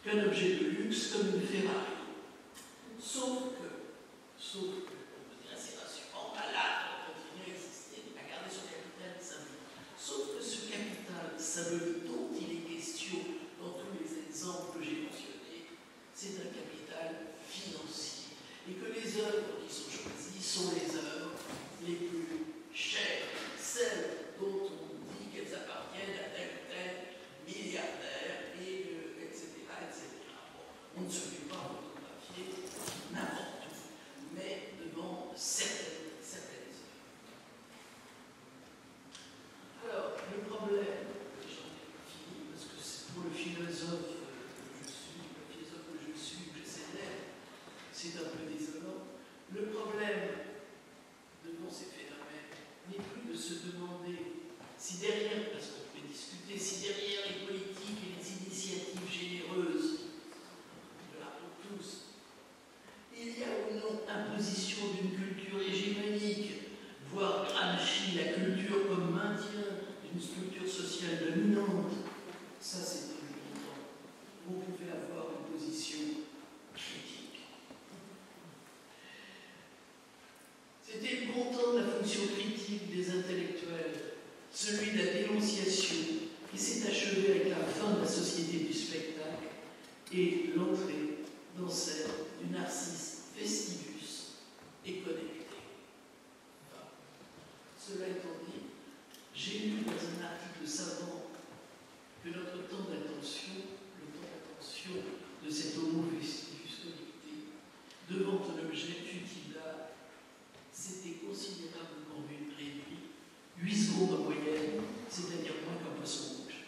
qu'un objet de luxe comme une Ferrari. Sauf que c'est rassurant, l'art continue à exister, à garder son capital symbolique. Sauf que ce capital symbolique dont il est question dans tous les exemples que j'ai mentionnés, c'est un capital financier. Et que les œuvres qui sont choisies sont les œuvres les plus chères, celles dont on dit qu'elles appartiennent à tel ou tel milliardaire, etc. Bon, on ne se fait pas photographier n'importe où, mais devant certaines œuvres. Alors, le problème, j'en ai fini, parce que c'est pour le philosophe que je suis, que j'essaie d'être, c'est un peu désolant. Le problème devant ces phénomènes n'est plus de se demander si derrière, parce qu'on peut discuter, si derrière les politiques et les initiatives généreuses de la pour tous, il y a ou non imposition d'une culture hégémonique, voire Gramsci, la culture comme maintien d'une structure sociale dominante. Ça, c'est plus longtemps. Vous pouvez avoir une position critique. C'était le bon temps de la fonction critique des intellectuels, celui de la dénonciation, qui s'est achevé avec la fin de la société du spectacle et l'entrée dans celle du narcisse festivus et connecté. Enfin, cela étant dit, j'ai lu dans un article savant que notre temps d'attention, le temps d'attention de cet homo festivus connecté, devant un objet futile, c'était considérablement réduit, 8 secondes en moyenne, c'est-à-dire moins qu'un poisson rouge.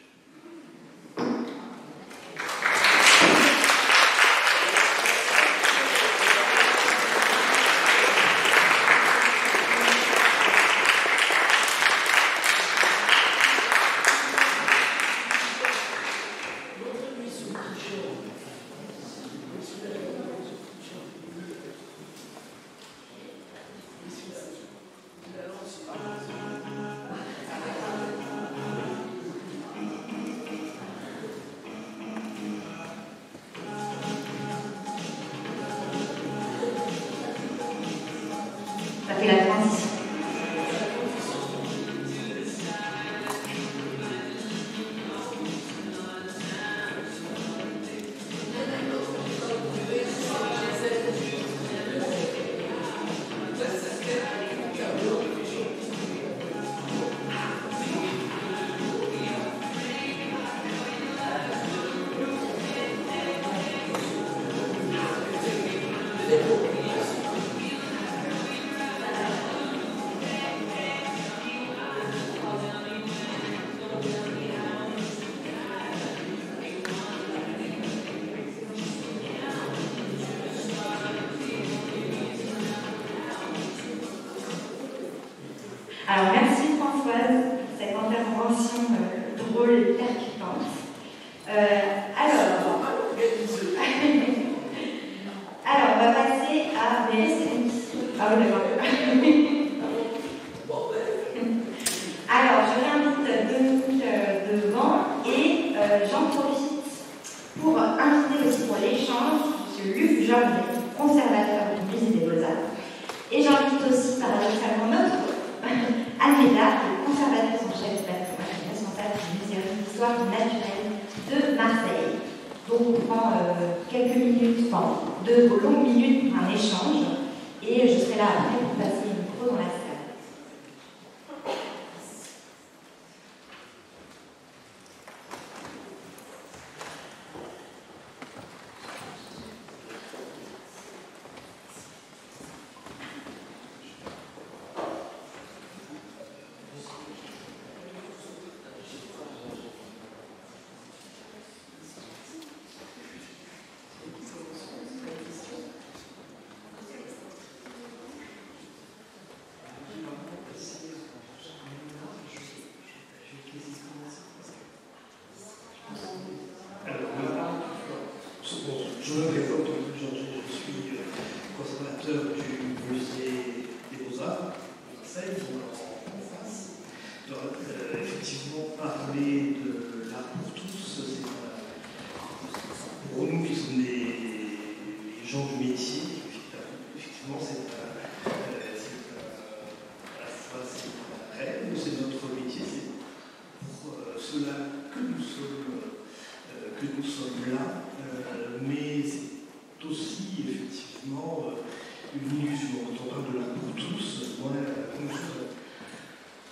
Alors, merci Françoise pour cette intervention drôle et percutante. Alors, on va passer à... Ah oui, d'accord. Alors, je réinvite Dominique devant et j'en profite pour inviter aussi pour l'échange M. Luc Jornet, conservateur du Musée des Beaux-Arts. Et j'invite aussi paradoxalement notre Almeda, le conservateur en chef du patrimoine responsable du Muséum d'histoire naturelle de Marseille. Donc on prend quelques minutes, de longues minutes pour un échange, et je serai là après pour passer le micro dans la salle. Je me présente, je suis conservateur du Musée des Beaux-Arts de Marseille, en face. Donc, effectivement, parler de l'art pour tous, c'est pour nous gens du métier. Effectivement, c'est un rêve, c'est notre métier, c'est pour cela que nous sommes là, mais c'est aussi effectivement une illusion. Quand on parle de l'art pour tous, moi,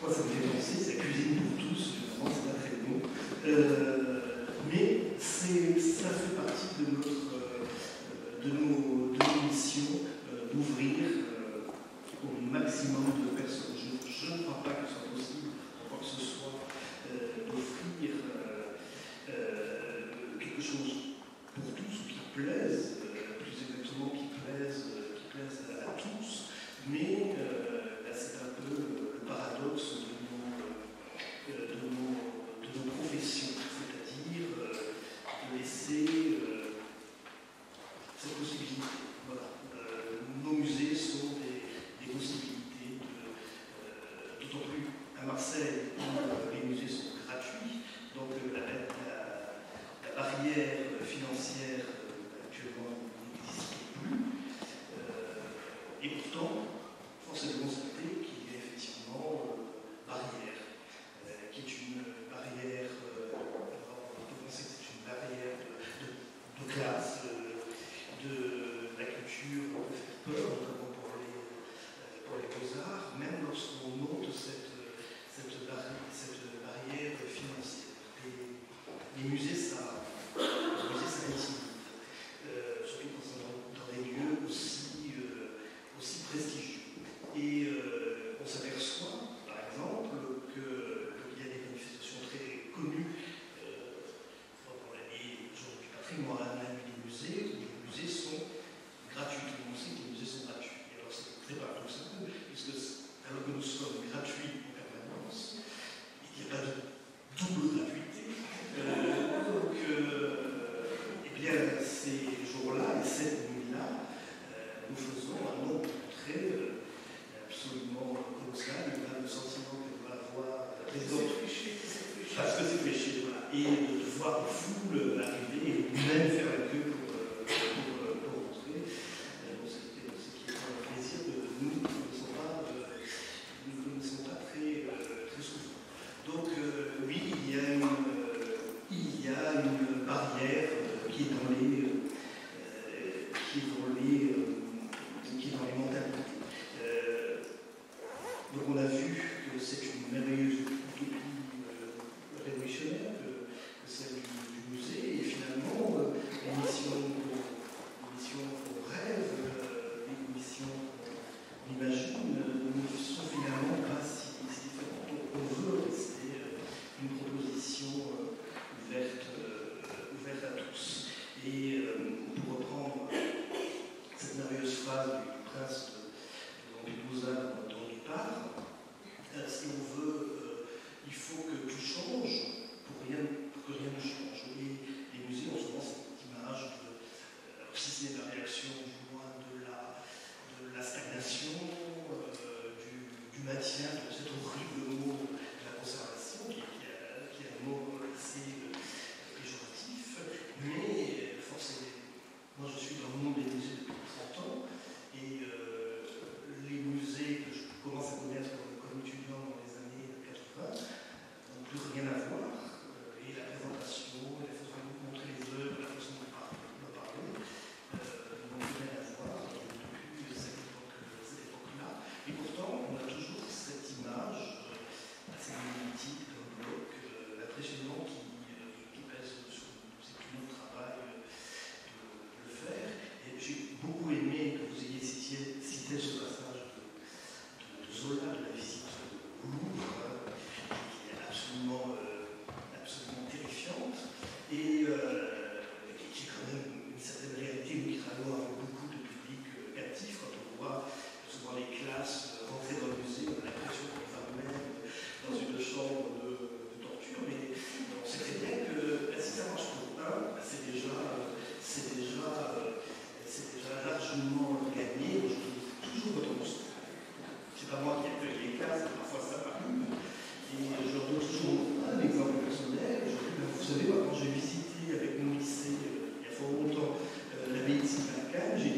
ça me fait penser, c'est la cuisine pour tous, évidemment, c'est pas très bon. Mais ça fait partie de nos missions d'ouvrir au maximum de personnes. Je ne crois pas que ce soit possible, quoi que ce soit, d'offrir quelque chose pour tous ou qui plaise, plus exactement qui plaise à tous, mais c'est un peu le paradoxe de nos professions, c'est-à-dire de laisser cette possibilité. Voilà. Nos musées sont des possibilités, d'autant plus à Marseille où les musées sont gratuits, donc la barrière financière actuellement n'existe plus. Et pourtant, force est de constater qu'il y a effectivement barrière, qui est une barrière, on peut penser que c'est une barrière de classe, de la culture, peut faire peur, notamment pour les beaux-arts, même lorsqu'on monte cette barrière financière. Les musées, ça intimide, surtout quand c'est dans des lieux aussi prestigieux. Et on s'aperçoit, par exemple, qu'il y a des manifestations très connues pendant l'année Journée du patrimoine, l'année des musées, où les musées sont gratuits. Tout le monde sait que les musées sont gratuits. Et alors c'est très paradoxal, puisque alors que nous sommes gratuits en permanence, il n'y a pas de double gratuité. Donc, eh bien, ces jours-là et cette nuit-là, nous faisons un nombre d'entrées absolument colossal. On a le sentiment qu'on va avoir des autres parce que c'est fléché, voilà. Et de voir une foule arriver et même faire la queue pour entrer. Ce qui est un plaisir de nous ne connaissons pas très souvent. Donc oui, il y a une barrière qui est dans les mentalités. Donc on a vu que c'est une merveilleuse utopie révolutionnaire que celle du musée, et finalement les missions qu'on rêve, les missions qu'on imagine ne sont finalement pas si différentes. Donc on veut rester une proposition ouverte à tous. Et pour reprendre cette merveilleuse phrase du prince de Lampedusa dont il parle, si on veut, il faut que tout change pour que rien ne change. Et les musées ont souvent cette image si ce n'est la réaction du moins de la stagnation, du maintien de cet horrible mot de la conservation, qui est un mot assez péjoratif, mais forcément, moi je suis dans le monde des musées depuis 30 ans, et les musées que je commence à connaître comme étudiant dans les années 80 n'ont plus rien à voir, et la présentation, la façon de montrer les œuvres, la façon de parler, n'ont plus rien à voir depuis cette époque-là. Et pourtant, on a toujours cette image assez monolithique d'un bloc impressionnant qui pèse sur nous. C'est tout notre travail de le faire. Et j'ai beaucoup aimé que vous ayez cité ce passage de Zola, de la visite au Louvre, qui est absolument terrifiante, et qui est quand même une certaine réalité, mais qui travaille avec beaucoup de public captif. Quand on voit souvent les classes rentrer dans le musée, on a l'impression qu'on va même dans une chambre de torture, mais on sait très bien que si ça marche pour un, c'est déjà largement gagné. Je dis toujours quand on se... C'est pas moi qui ai fait les classes, parfois ça m'arrive. Et je leur donne toujours un exemple personnel. Je dis, vous savez, moi, quand j'ai visité avec mon lycée, il y a fort longtemps, l'abbaye de Saint-Marcan, j'ai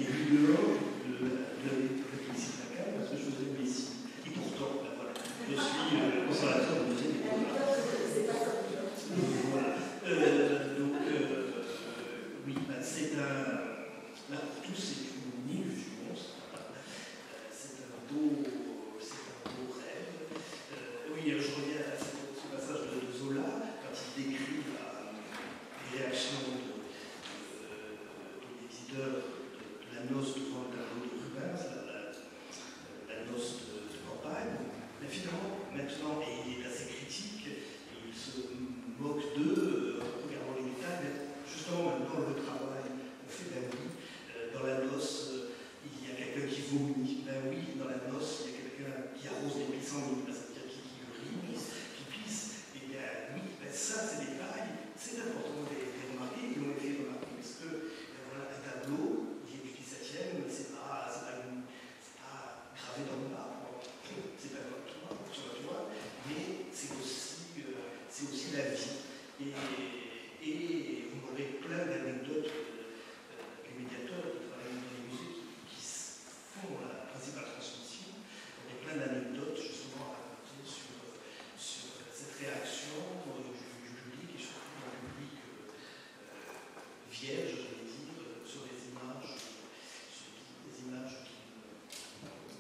vierge, j'allais dire, sur des images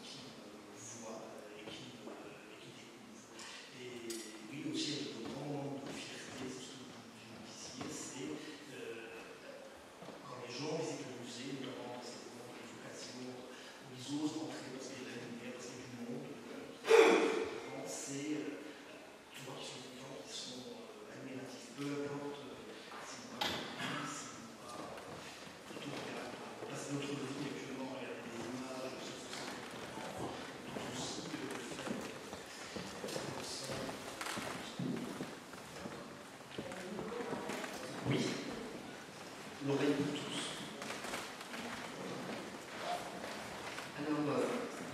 qu'il voit et qu'il découvre. Et oui, aussi, il y a de grands moments de fierté, c'est ce que vous disiez, c'est quand les gens visitent le musée, notamment dans ces moments d'évocation, où ils osent entrer parce qu'il y a de la lumière, parce qu'il y a du monde, c'est, tu vois, qu'ils sont contents, qu'ils sont admiratifs, peu importe s'ils n'ont pas compris, s'ils n'ont pas tout regardé. On passe notre vie actuellement à regarder des images, tout aussi le fait oui, l'oreille pour tous. Alors,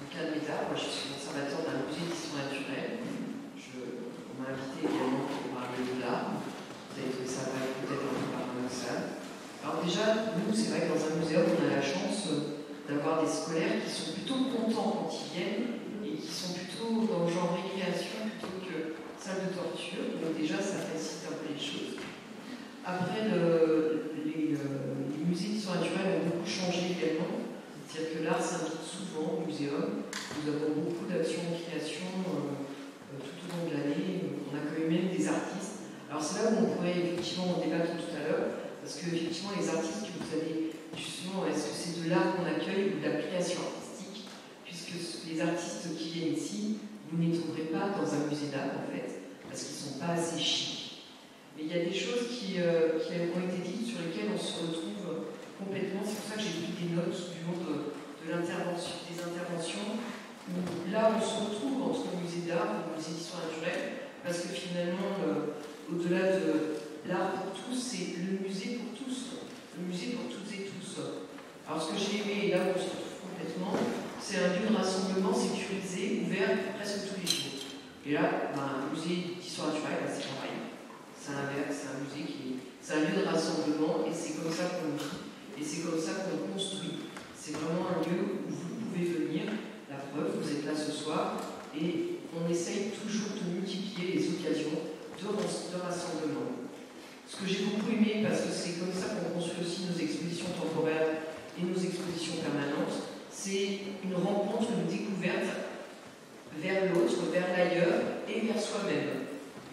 Lucas Almeida, moi je suis conservateur d'un musée d'histoire naturelle. On m'a invité également pour parler de l'art. Vous avez trouvé ça peut-être un peu paradoxal. Alors déjà, nous, c'est vrai que dans un muséum, on a la chance d'avoir des scolaires qui sont plutôt contents quand ils viennent et qui sont plutôt dans le genre récréation plutôt que salle de torture. Donc déjà, ça facilite un peu les choses. Après, les musées d'histoire naturelle ont beaucoup changé également. C'est-à-dire que l'art s'invite souvent au muséum. Nous avons beaucoup d'actions de création tout au long de l'année. On accueille même des artistes. Alors c'est là où on pourrait effectivement en débattre tout à l'heure, parce que effectivement les artistes que vous avez, justement, est-ce que c'est de l'art qu'on accueille ou de la création artistique, puisque les artistes qui viennent ici, vous ne les trouverez pas dans un musée d'art en fait, parce qu'ils ne sont pas assez chics. Mais il y a des choses qui ont été dites sur lesquelles on se retrouve complètement. C'est pour ça que j'ai pris des notes du long des interventions, où là on se retrouve entre le musée d'art et le musée d'histoire naturelle, parce que finalement, au-delà de l'art pour tous, c'est le musée pour tous, le musée pour toutes et tous. Alors ce que j'ai aimé, et là on se retrouve complètement, c'est un lieu de rassemblement sécurisé, ouvert presque tous les jours. Et là, le musée d'histoire naturelle, c'est pareil. C'est un musée c'est un lieu de rassemblement, et c'est comme ça qu'on vit, et c'est comme ça qu'on construit. C'est vraiment un lieu où vous pouvez venir, la preuve, vous êtes là ce soir, et on essaye toujours de multiplier les occasions de rassemblement. Ce que j'ai beaucoup aimé, parce que c'est comme ça qu'on construit aussi nos expositions temporaires et nos expositions permanentes, c'est une rencontre, une découverte vers l'autre, vers l'ailleurs et vers soi-même.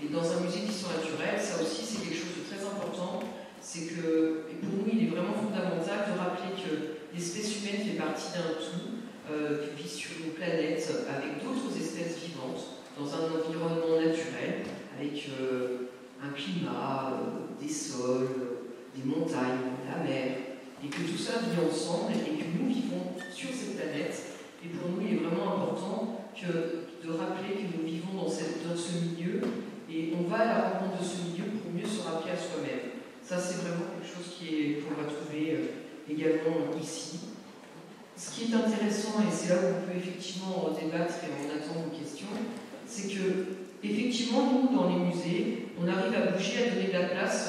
Et dans un musée d'histoire naturelle, ça aussi c'est quelque chose de très important, c'est que, et pour nous il est vraiment fondamental de rappeler que l'espèce humaine fait partie d'un tout, qui vit sur une planète avec d'autres espèces vivantes, dans un environnement naturel, avec un climat, des sols, des montagnes, la mer, et que tout ça vit ensemble et que nous vivons sur cette planète. Et pour nous, il est vraiment important de rappeler que nous vivons dans ce milieu et on va à la rencontre de ce milieu pour mieux se rappeler à soi-même. Ça, c'est vraiment quelque chose qu'on va trouver également ici. Ce qui est intéressant, et c'est là où on peut effectivement débattre et on attend vos questions, c'est que effectivement, nous, dans les musées, on arrive à bouger, à donner de la place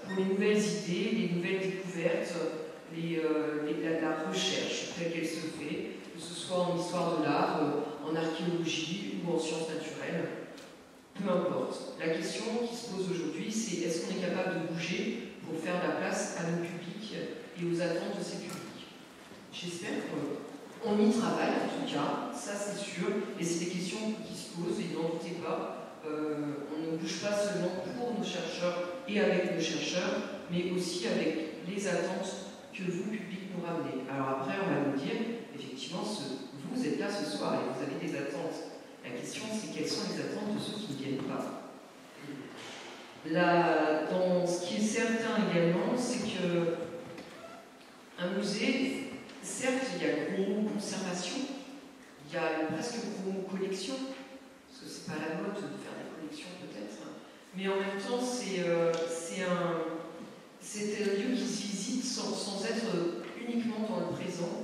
pour les nouvelles idées, les nouvelles découvertes, la recherche telle qu'elle se fait, que ce soit en histoire de l'art, en archéologie ou en sciences naturelles. Peu importe. La question qui se pose aujourd'hui, c'est est-ce qu'on est capable de bouger pour faire la place à nos publics et aux attentes de ces publics? J'espère qu'on y travaille, en tout cas, ça c'est sûr, et c'est des questions qui se posent, et n'en doutez pas, on ne bouge pas seulement pour nos chercheurs et avec nos chercheurs, mais aussi avec les attentes que vous, public, nous ramenez. Alors après, on va nous dire, effectivement, vous êtes là ce soir et vous avez des attentes. La question, c'est quelles sont les attentes de ceux qui ne viennent pas. Ce qui est certain également, c'est qu'un musée, certes, il y a le gros mot conservation, il y a presque le gros mot collection, parce que c'est pas la mode de faire des collections peut-être, mais en même temps, c'est un lieu qui se visite sans être uniquement dans le présent,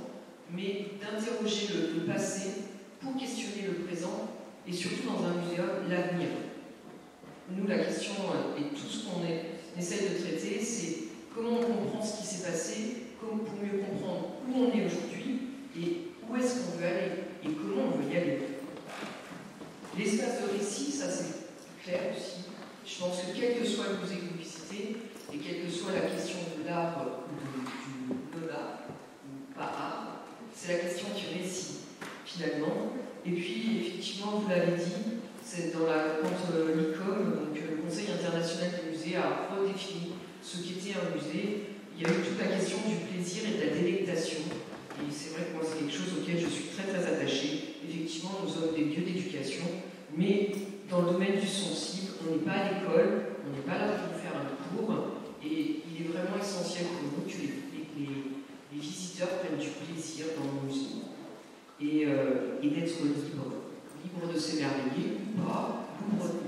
mais d'interroger le passé pour questionner le présent et surtout dans un muséum, l'avenir. Nous, la question et tout ce qu'on essaye de traiter, c'est comment on comprend ce qui s'est passé, pour mieux comprendre où on est aujourd'hui et où est-ce qu'on veut aller et comment on veut y aller. L'espace de récit, ça c'est clair aussi. Je pense que quel que soit le musée que vous visitez, redéfini ce qu'était un musée. Il y a eu toute la question du plaisir et de la délectation. Et c'est vrai que moi, c'est quelque chose auquel je suis très très attachée. Effectivement, nous sommes des lieux d'éducation, mais dans le domaine du sensible, on n'est pas à l'école, on n'est pas là pour faire un cours, et il est vraiment essentiel pour nous que les visiteurs prennent du plaisir dans nos musées et d'être libre de s'émerveiller ou pas,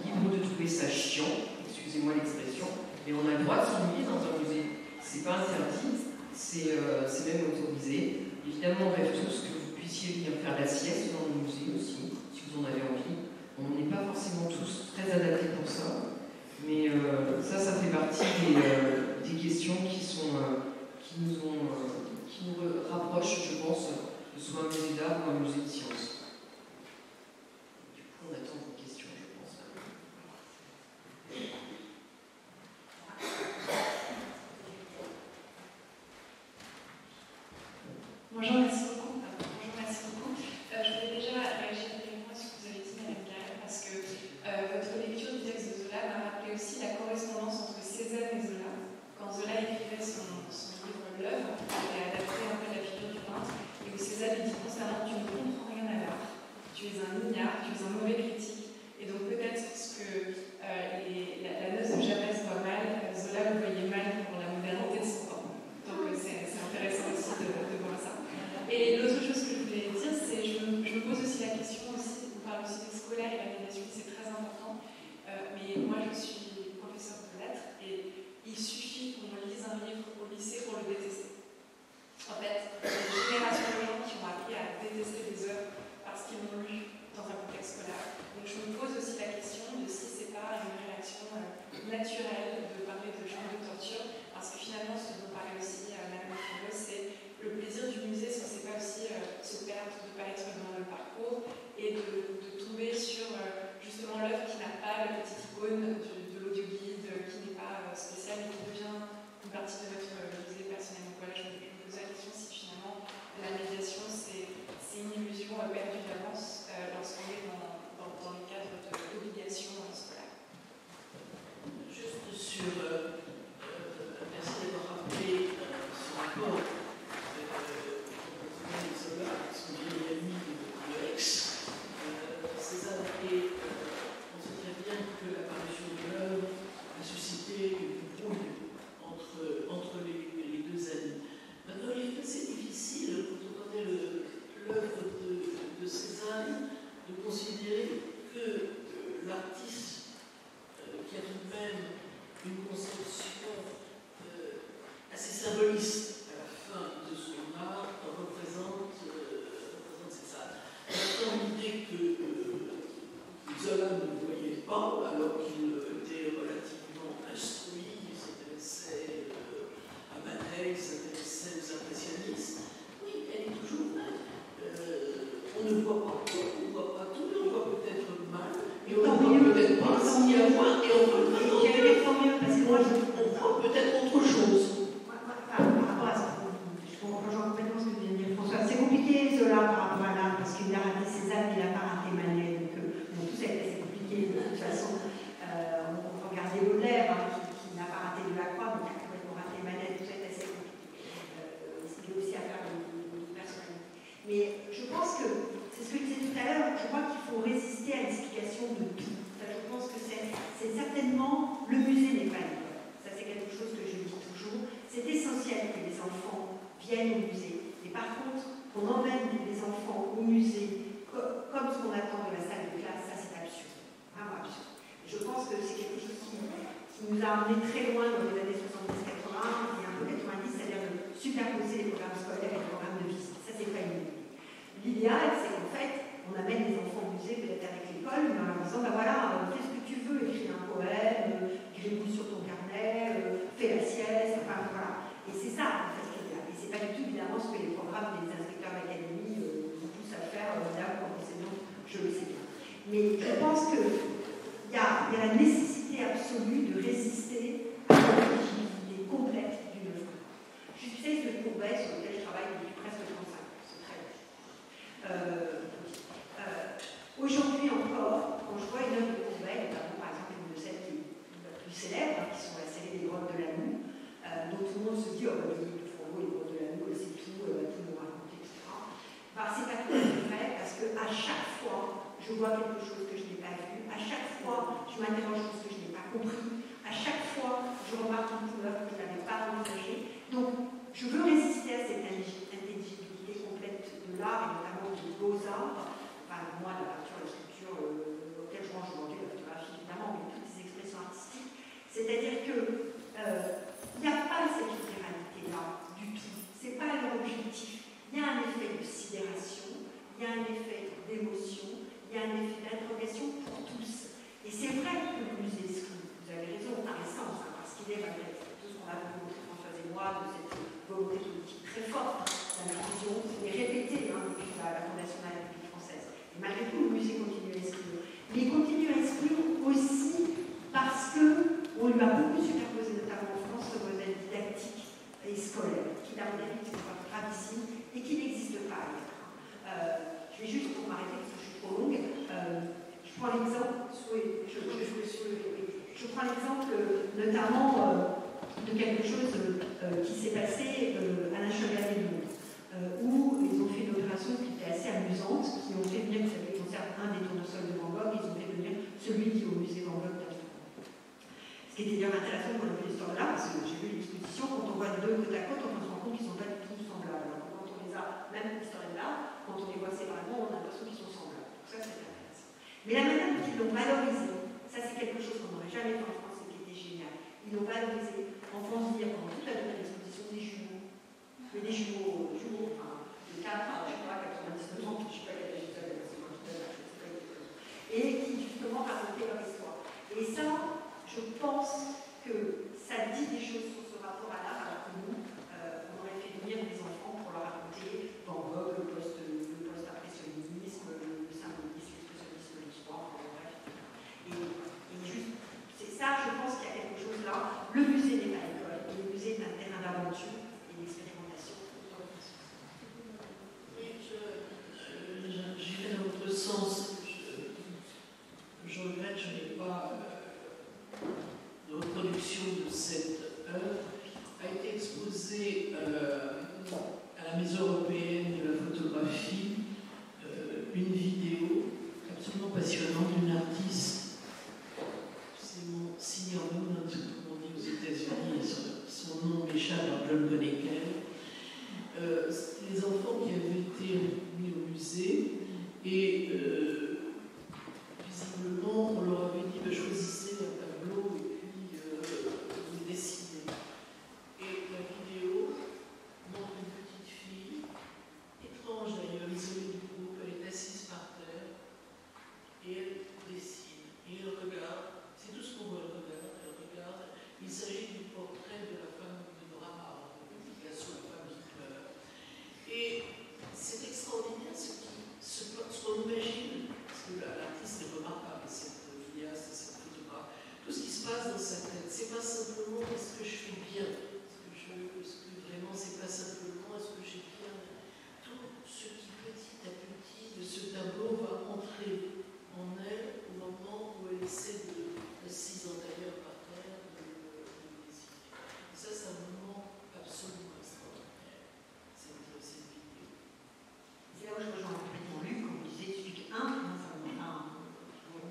libre de trouver ça chiant, excusez-moi l'expression, mais on a le droit de s'ennuyer dans un musée. C'est pas interdit, c'est même autorisé. Évidemment, on rêve tous que vous puissiez venir faire la sieste dans le musée aussi, si vous en avez envie. On n'est pas forcément tous très adaptés pour ça, mais ça fait partie des questions qui nous rapprochent, je pense, que ce soit un musée d'art ou un musée de sciences. Du coup, on attend vos questions, je pense. Bonjour, merci beaucoup. Je voulais déjà réagir brièvement à ce que vous avez dit, Madame Carrel, parce que votre lecture du texte de Zola m'a rappelé aussi la correspondance entre Cézanne et Zola. Quand Zola écrivait son livre L'œuvre, il a adapté un peu la figure du peintre, et où Cézanne lui dit constamment: tu ne comprends rien à l'art, tu es un ignare, tu es un mauvais critique. Et donc peut-être ce que la noce de Jabez voit mal, Zola le voyait mal pour la modernité de son temps. Donc c'est intéressant aussi de voir ça. Et l'autre chose que je voulais dire, c'est je me pose aussi la question, on parle aussi des scolaires et la médiation, c'est très important, mais moi je suis professeure de lettres et il suffit qu'on me lise un livre au lycée pour le détester. En fait, il y a une génération de gens qui ont appris à détester des œuvres parce qu'ils l'ont lu dans un contexte scolaire. Donc je me pose aussi la question de si c'est pas une réaction naturelle de parler de genre de torture, parce que finalement ce dont parlait aussi Madame Fillot, c'est le plaisir du musée, est-ce que c'est pas aussi se perdre, de ne pas être dans le parcours et de tomber sur justement l'œuvre qui n'a pas la petite icône de l'audioguide, qui n'est pas spéciale et qui devient une partie de notre musée personnel. Donc voilà, je me pose la question si finalement la médiation c'est une illusion perdue d'avance lorsqu'on est dans le cadre de l'obligation scolaire. Juste sur. Merci d'avoir rappelé ce rapport. Zola, son vieil ami de Aix, Cézanne, et on sait très bien que l'apparition de l'œuvre a suscité une brouille entre les deux amis. Maintenant, il est assez difficile, quand on connaît l'œuvre de Cézanne, de considérer que l'artiste, qui a tout de même une conception assez symboliste à la fin de son art, représente ça. Maintenant, l'idée que Zola ne voyait pas, alors qu'il était relativement instruit, il s'intéressait à Manet, il s'intéressait aux impressionnistes, oui, elle est toujours là. On ne voit pas tout, on ne voit pas tout, mais on voit peut-être mal, et on ne voit peut-être pas ce qu'il y a à voir, et on voit peut-être autre chose. Par rapport à ça, je rejoins complètement ce que vient de dire François. C'est compliqué Zola par rapport à l'art, parce qu'il a raté Cézanne, il n'a pas raté Manet, donc tout ça c'est compliqué de toute façon. On peut regarder Baudelaire, qui n'a pas raté Delacroix, mais qui a complètement raté Manet, tout ça est assez compliqué. C'est aussi à faire de personnalité. Mais je pense que, c'est ce que je disais tout à l'heure, je crois qu'il faut résister à l'explication de tout. Je pense que c'est certainement, le musée n'est pas l'école. Ça c'est quelque chose que je dis toujours. C'est essentiel que les enfants viennent au musée. Et par contre, qu'on emmène les enfants au musée comme ce qu'on attend de la salle de classe, ça c'est absurde. Vraiment absurde. Je pense que c'est quelque chose qui nous a amené très loin dans les années 70-80 et un peu 90, c'est-à-dire de superposer les programmes scolaires et les programmes de visite. Ça c'est pas une idée. L'idéal, c'est qu'en fait, on amène les enfants au musée peut-être avec l'école, mais en leur disant, ben voilà, fais ce que tu veux, écris un poème, gribouille sur ton carnet, fais la sieste, enfin voilà. Et c'est ça, en fait, l'idéal. Et c'est pas du tout, évidemment, ce que les programmes des inspecteurs d'académie vous poussent à faire, là, comme enseignant, je le sais bien. Mais je pense qu'il y a la nécessité absolue de résister à l'originalité complète d'une œuvre. Je suis spécialiste de Courbet, sur lequel je travaille depuis presque 35 ans. C'est très long. Aujourd'hui encore, quand je vois une œuvre de Courbet, notamment par exemple une de celles qui est la plus célèbre, qui sont la série des les Fourneau, les Gros de la Noue, c'est tout nous raconter, etc. Bah, c'est pas tout à fait vrai, parce qu'à chaque fois, je vois quelque chose que je n'ai pas vu, à chaque fois, je m'interroge sur ce que je n'ai pas compris, à chaque fois, je remarque une couleur que je n'avais pas envisagée. Donc, je veux résister à cette intelligibilité complète de l'art, et notamment des beaux-arts, enfin, moi, la peinture, la sculpture, auquel je range aujourd'hui la photographie, évidemment, mais toutes les expressions artistiques. C'est-à-dire que il n'y a pas cette littéralité-là du tout. C'est pas leur objectif. Il y a un effet de sidération, il y a un effet d'émotion, il y a un effet d'interrogation pour tous. Et c'est vrai que le musée exclut. Vous avez raison, par essence, hein, parce qu'il est, malgré tout ce qu'on a montré Françoise et moi, de cette volonté politique très forte d'inclusion, c'est répété depuis la Fondation de la République française. Et malgré tout, le musée continue à exclure. Mais il continue à exclure aussi parce qu'on lui a beaucoup superposé, notamment en France, le modèle didactique et scolaire, qui à mon avis est gravissime et qui n'existe pas ailleurs. Je vais juste, pour m'arrêter parce que je suis trop longue, je prends l'exemple, je prends l'exemple notamment de quelque chose qui s'est passé à la Chevalier où ils ont fait une opération qui était assez amusante, qui ont fait venir, vous savez, concerne un des tournesols de Van Gogh, ils ont fait venir celui qui est au musée Van Gogh d'Amsterdam. Ce qui était d'ailleurs intéressant pour le histoire de l'art, parce que j'ai vu l'exposition, quand on voit les deux côte à côte, on se rend compte qu'ils ne sont pas du tout semblables. Alors quand on les a, même l'histoire de l'art, quand on les voit séparément, on a l'impression qu'ils sont semblables. Donc ça, c'est intéressant. Mais la manière dont ils l'ont valorisé, ça c'est quelque chose qu'on n'aurait jamais fait en France et qui était génial. Ils l'ont valorisé en faisant dire pendant toute la durée de l'exposition des jumeaux. Mais des jumeaux, enfin, de 4 à, je sais pas, 99 ans, je ne sais pas quel âge ils avaient, c'est moi tout à l'heure, je sais pas exactement. Et qui justement racontaient leur histoire. Et ça, je pense que ça dit des choses sur ce rapport à l'art, alors que nous, on aurait fait venir des enfants pour leur raconter Van Gogh, le post-impressionnisme, le symbolisme, l'expressionnisme du soir, bref. Et juste, c'est ça, je pense qu'il y a quelque chose là. Le musée n'est pas l'école, le musée est un terrain d'aventure et d'expérimentation. Oui, j'irai dans votre sens. Je regrette, je n'ai pas de reproduction de cette œuvre. A été exposée à la Maison européenne de la photographie une vidéo absolument passionnante d'une artiste. C'est mon signe en nom, comme on dit aux États-Unis, son nom m'échappe, John Bonnekel. C'était les enfants qui avaient été mis au musée et visiblement on leur avait dit de choisir un tableau et puis de dessiner. Et la vidéo montre une petite fille, étrange d'ailleurs, isolée du groupe, elle est assise par terre et elle dessine. Et elle regarde, c'est tout ce qu'on voit, elle regarde. Il s'agit du portrait de la femme de drama, de Picasso, la femme qui pleure. Et c'est extraordinaire ce qu'on imagine, parce que l'artiste est remarquable, cette vidéaste, cette photographe, tout ce qui se passe dans sa tête. C'est pas simplement est-ce que je fais bien, est-ce que vraiment c'est pas simplement est-ce que j'ai bien. Tout ce qui petit à petit de ce tableau va entrer en elle au moment où elle essaie assise en tailleur par terre de dessiner. Ça, c'est un moment absolument extraordinaire, cette vidéo. C'est là où je rejoins complètement Luc, comme vous disiez, tu dis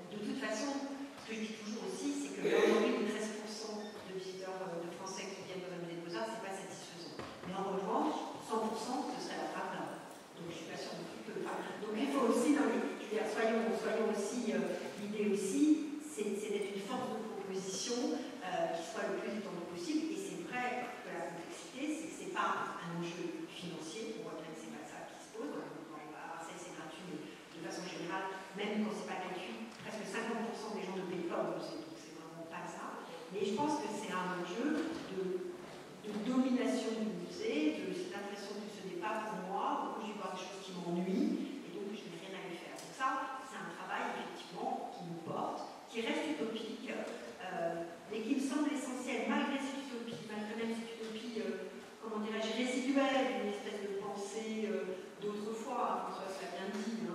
de toute façon, ce que je dis toujours aussi, c'est que aujourd'hui, les 13% de visiteurs de Français qui viennent dans un musée des Beaux-Arts, c'est pas satisfaisant. Mais en revanche, 100%, ce serait la Pravda. Donc je suis pas sûre non plus que. Donc il faut aussi, soyons aussi, l'idée aussi, c'est d'être une force de proposition qui soit le plus étendue possible. Et c'est vrai que la complexité, c'est que c'est pas un enjeu financier, on voit bien que c'est pas ça qui se pose. À Marseille, c'est gratuit, mais de façon générale, même quand c'est pas gratuit, presque 50% des gens ne payent pas au musée, donc c'est vraiment pas ça. Mais je pense que c'est un enjeu de domination du musée, de cette impression que ce n'est pas pour moi, où je vais voir des choses qui m'ennuient, et donc je n'ai rien à y faire. Donc ça, c'est un travail effectivement qui nous porte, qui reste utopique, mais qui me semble essentiel, malgré cette utopie, malgré même cette utopie, comment dirais-je, résiduelle, une espèce de pensée d'autrefois, François l'a bien dit,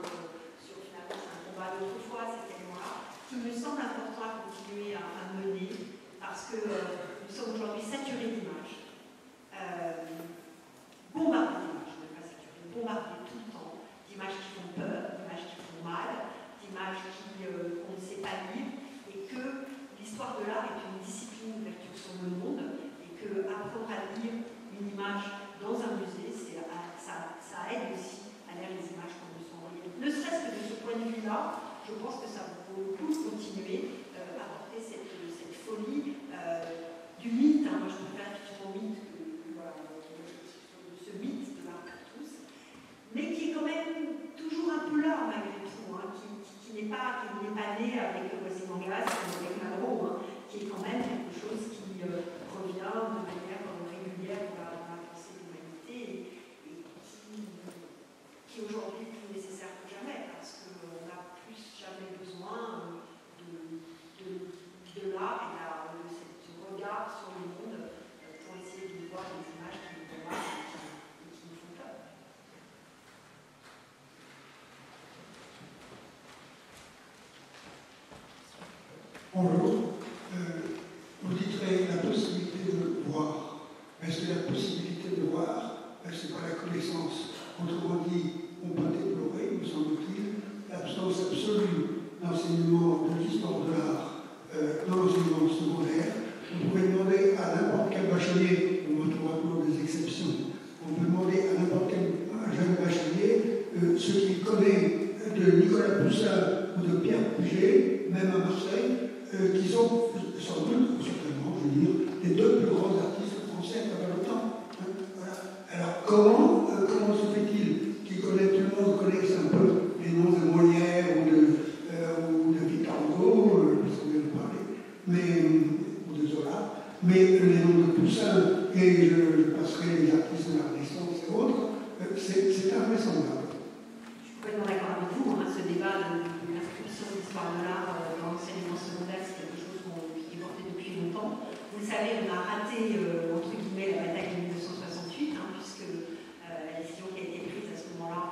sur finalement c'est un combat d'autrefois, cet élément-là, qui me semble important à continuer à mener, parce que nous sommes images dans un musée, ça aide aussi à lire les images comme elles sont envoyées. Ne serait-ce que de ce point de vue-là, je pense que ça vaut le coup de continuer à porter cette folie du mythe. Moi, je préfère effectivement mythe que voilà, ce mythe de l'art pour tous, mais qui est quand même toujours un peu là malgré tout, qui n'est pas né avec Voici Manglas, avec Malraux, qui est quand même quelque chose qui revient de manière régulière dans la pensée de l'humanité et qui aujourd'hui est plus nécessaire que jamais, parce qu'on a plus jamais besoin de l'art et de ce regard sur le monde pour essayer de voir des images qui nous démarquent et qui nous font peur. Bonjour. Vous dites la possibilité de voir. Est-ce que la possibilité de voir, c'est pas la connaissance? Autrement dit, on peut déplorer, me semble-t-il, l'absence absolue d'enseignement de l'histoire de l'art dans l'enseignement secondaire. On pourrait demander à n'importe quel bachelier, on trouvera toujours des exceptions, on peut demander à n'importe quel jeune bachelier ce qu'il connaît de Nicolas Poussin ou de Pierre Puget, même à Marseille, qui sont sans doute, certainement, je veux dire, les deux plus grands artistes français à travers le temps. Voilà. Alors comment se fait-il tout le monde connaisse un peu les noms de Molière ou de Victor Hugo, parce qu'on vient de parler, ou de Zola, mais les noms de Poussin, et je passerai les artistes de la Renaissance et autres, c'est invraisemblable. Je suis complètement d'accord avec vous, ce débat de l'inscription de l'histoire de l'art dans l'enseignement secondaire, c'est quelque chose qui est porté depuis longtemps. Vous le savez, on a raté, entre guillemets, la bataille de 1968, puisque la décision qui a été prise à ce moment-là,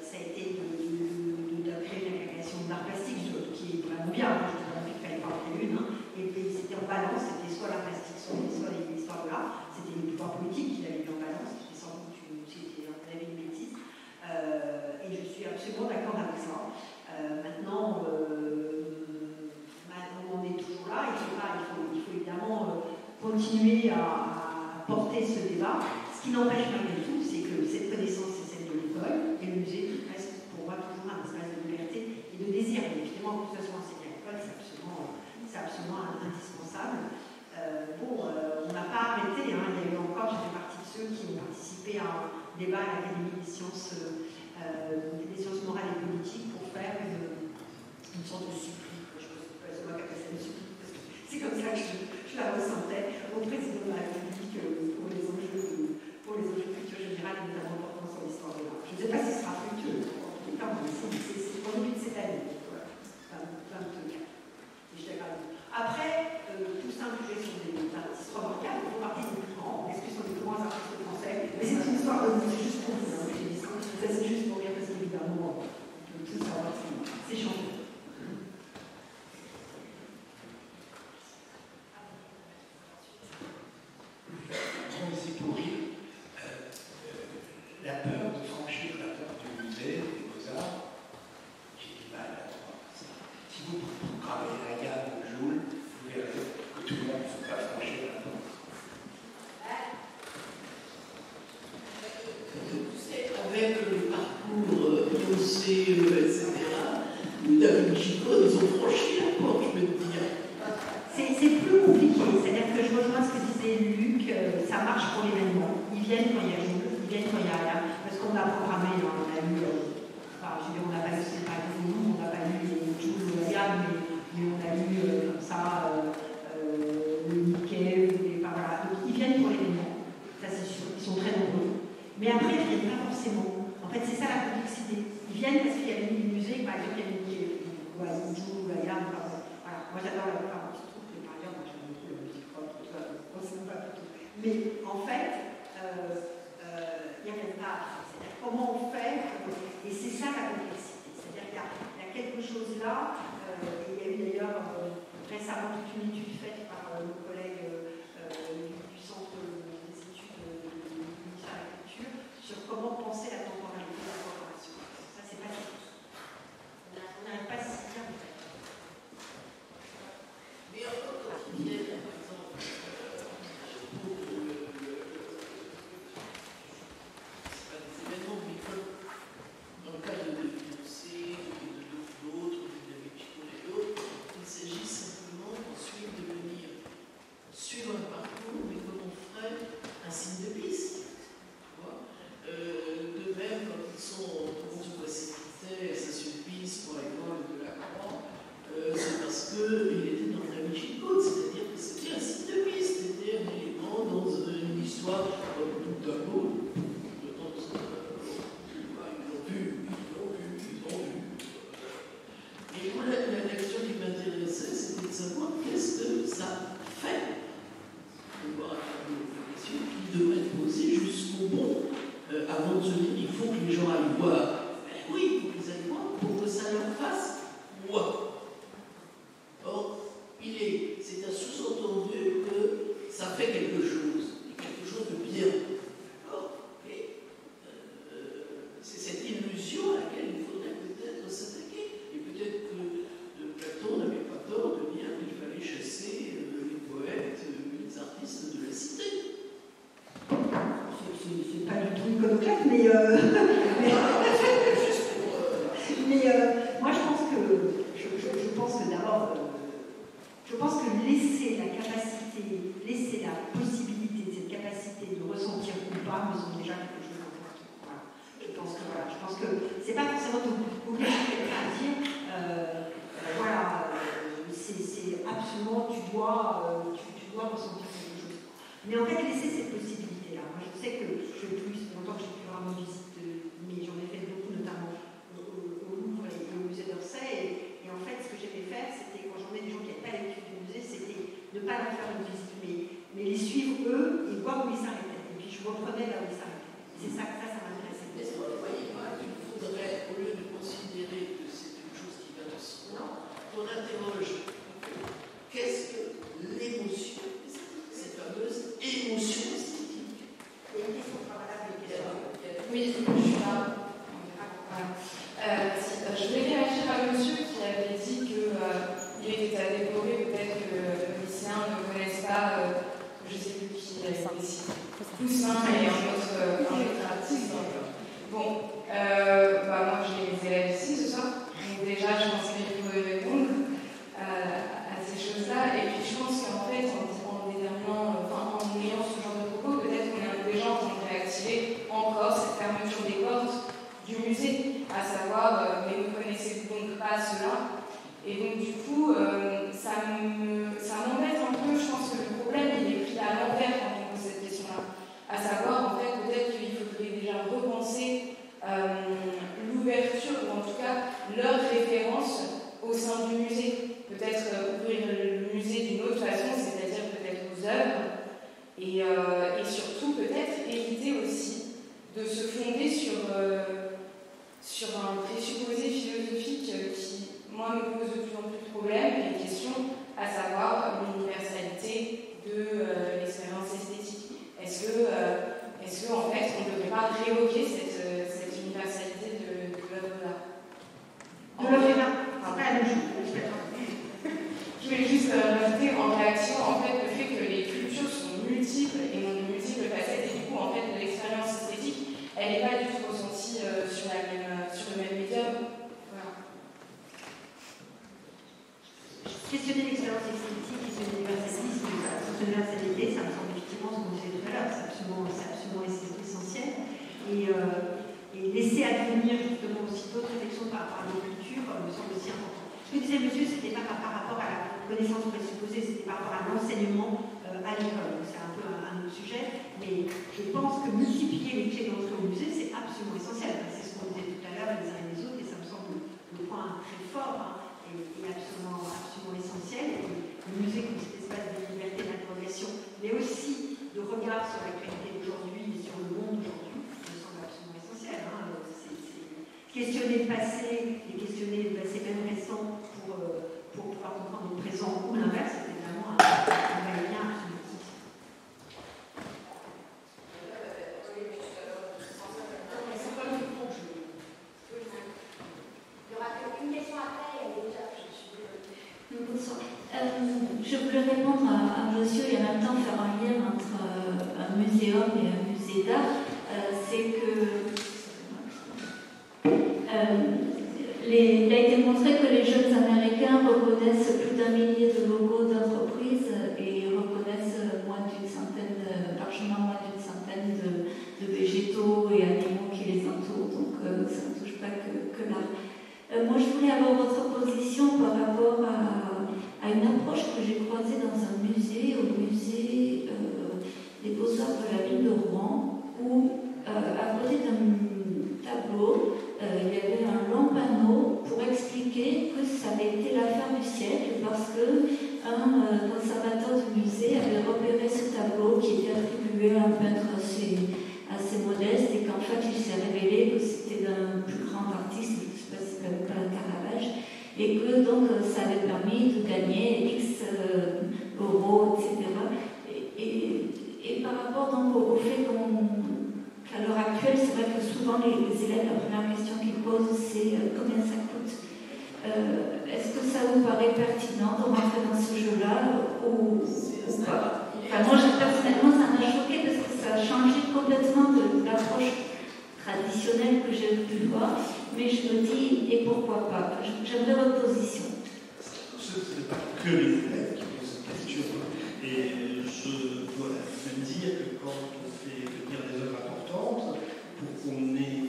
ça a été de créer une agrégation d'art plastique, qui est vraiment bien, je ne sais pas qu'il fallait pas en créer une, et c'était en balance, c'était soit l'art plastique, soit l'histoire de l'art, c'était les pouvoirs politiques qui l'avaient mis en balance, qui était sans doute une bêtise, et je suis absolument d'accord avec ça. Maintenant, on est toujours là, il faut évidemment continuer à porter ce débat. Ce qui n'empêche malgré tout, c'est que cette connaissance, c'est celle de l'école, et le musée reste pour moi toujours un espace de liberté et de désir. Et évidemment, que ce soit enseigné à l'école, c'est absolument indispensable. On n'a pas arrêté, il y a eu encore, j'ai fait partie de ceux qui ont participé à un débat à l'Académie des sciences morales et politiques pour faire une sorte de supplique. C'est moi qui appelle ça une supplique, parce que c'est comme ça que je la ressentais au président de la République pour les enjeux de culture générale et notamment portant sur l'histoire de l'art. Je ne sais pas si ce sera fructueux, en tout cas, c'est pour le but de cette année, 24. Et je t'accorde. Après, Poussin Puget sont des artistes remarquables, ils font partie des plus grands, est-ce qu'ils sont les plus grands artistes français? Mais c'est une histoire de juste pour vous, ça c'est juste pour rien, parce qu'évidemment, on peut tout savoir, c'est chanté. C'est pour rire. La peur de franchir la porte du musée des Beaux-Arts, j'ai du mal à croire ça. Si vous gravez la gamme de Joule, vous verrez que tout le monde ne peut pas franchir la porte. Avec le parcours Beyoncé, etc., ou David Chico, ils ont franchi la porte, je veux dire. C'est plus compliqué, c'est-à-dire que je rejoins ce que disait Luc, ça marche pour l'événement. Ils viennent quand il y a Jules, ils viennent quand il y a rien, parce qu'on a programmé, on a eu, on n'a pas eu, c'est pas nous, on n'a pas eu les Jules ou la gamme, mais on a eu comme ça le Mickey, voilà. Donc ils viennent pour l'événement, ça c'est sûr, ils sont très nombreux. Mais après, ils ne viennent pas forcément. En fait, c'est ça la complexité. Ils viennent parce qu'il y a une musique, par exemple, il y a une Mickey, ou la Jules ou la gamme, voilà. Moi j'adore la part. Mais en fait, il n'y a même pas. C'est-à-dire comment on fait, et c'est ça la complexité. C'est-à-dire qu'il y a quelque chose là, et il y a eu d'ailleurs récemment toute une étude faite par nos collègues du Centre des études du ministère de la Culture sur comment penser la temporalité de la corporation. Ça, c'est pas du tout. On n'arrive pas à s'y dire en fait. Mais encore quand ils viennent, par exemple, devrait être posée jusqu'au bout, avant de se dire il faut que les gens aillent voir. Ben oui, il faut qu'ils aillent voir pour que ça leur fasse moi. Or, c'est un sous-entendu que ça fait quelque chose de bien. C'est cette illusion à laquelle il faudrait peut-être s'attaquer. Et peut-être que Platon n'avait pas tort de dire qu'il fallait chasser les poètes, les artistes de la cité. C'est pas du tout iconoclaste, mais moi je pense que d'abord, je pense que laisser la possibilité de cette capacité de ressentir ou pas me semble déjà quelque chose d'important. Voilà. Je pense que c'est pas forcément obliger quelqu'un à dire c'est absolument tu dois ressentir quelque chose. Mais en fait laisser cette possibilité-là. Moi je sais que depuis longtemps que j'ai pu vraiment visite, mais j'en ai fait beaucoup notamment au Louvre et au musée d'Orsay. Et en fait ce que j'aimais faire c'était quand j'en ai des gens qui n'avaient pas l'habitude du musée, c'était ne pas leur faire une visite, mais les suivre eux et voir où ils s'arrêtaient. Et puis je reprenais là où ils s'arrêtaient. C'est ça m'intéressait. Est-ce que vous voyez pas qu'il faudrait, au lieu de considérer que c'est une chose qui va de soi, qu'on interroge qu'est-ce que l'émotion, cette fameuse émotion esthétique? Oui, je suis là. Je voulais réagir à monsieur qui avait dit qu'il était à déplorer peut-être que les lycéens ne connaissent pas, je ne sais plus qui avait dit, Poussin et un autre artiste. Bon, moi j'ai les élèves ici ce soir, donc déjà je pense qu'il faut répondre à ces choses-là, et puis je pense qu'en fait en ayant ce genre de propos, peut-être qu'on est des gens qui ont réactivé encore cette fermeture des portes du musée, à savoir mais vous connaissez donc pas cela, et donc du coup ça m'embête un peu. Je pense que le problème il est pris à l'envers quand on pose cette question-là, à savoir en fait peut-être qu'il faudrait déjà repenser l'ouverture, ou en tout cas leur référence au sein du musée, peut-être ouvrir le musée d'une autre façon, c'est-à-dire peut-être aux œuvres, et surtout peut-être éviter aussi de se fonder sur un présupposé philosophique qui, moi, me pose de plus en plus de problèmes et questions, à savoir l'universalité de l'expérience esthétique. Est-ce que en fait, on ne devrait pas révoquer cette universalité de l'œuvre d'art? De l'œuvre d'art, c'est pas la même chose. Je voulais juste rajouter en réaction en fait le fait que les cultures sont multiples et ont de multiples facettes, et du coup en fait l'expérience esthétique elle n'est pas du tout ressentie sur le même médium. Voilà. Questionner l'expérience esthétique, questionner l'universalité, ça me semble effectivement ce qu'on disait tout à l'heure, c'est absolument essentiel. Et laisser advenir justement aussi d'autres réflexions par rapport à nos cultures me semble aussi important. Ce que disait monsieur, c'était pas par rapport à la connaissance présupposée, c'était par rapport à l'enseignement à l'école. C'est un peu un autre sujet, mais je pense que multiplier les clés d'entrée au musée, c'est absolument essentiel. C'est ce qu'on disait tout à l'heure les uns et les autres, et ça me semble le point très fort et absolument essentiel. Et le musée comme cet espace de liberté d'interrogation, mais aussi de regard sur l'actualité d'aujourd'hui et sur le monde d'aujourd'hui, me semble absolument essentiel. Questionner le passé et questionner le passé même récent pour pouvoir comprendre le présent ou l'inverse, c'est vraiment un lien absolument essentiel. Il y aura une question après et déjà, bonsoir. Je voulais répondre à monsieur et en même temps faire un lien entre un muséum et un musée d'art. C'est que il a été montré que les jeunes Américains reconnaissent plus d'1 millier de logos d'entreprises et reconnaissent largement moins d'une centaine de végétaux et animaux qui les entourent. Donc ça ne touche pas que l'art. Moi, je voulais avoir votre position par rapport à une approche que j'ai croisée dans un musée, au musée des Beaux-Arts de la ville de Rouen, où à côté d'un tableau, il y avait un long panneau pour expliquer que ça avait été l'affaire du siècle parce qu'un conservateur du musée avait repéré ce tableau qui était attribué à un peintre par rapport donc, au fait qu'à l'heure actuelle, c'est vrai que souvent les élèves, la première question qu'ils posent, c'est combien ça coûte. Est-ce que ça vous paraît pertinent de rentrer dans ce jeu-là ou pas? Enfin, moi, personnellement, ça m'a choqué parce que ça a changé complètement de l'approche traditionnelle que j'ai pu voir, mais je me dis, et pourquoi pas? J'aimerais votre position. Ce n'est pas que les élèves qui posent cette question. Et je dois même dire que quand on fait venir des œuvres importantes, pour qu'on ait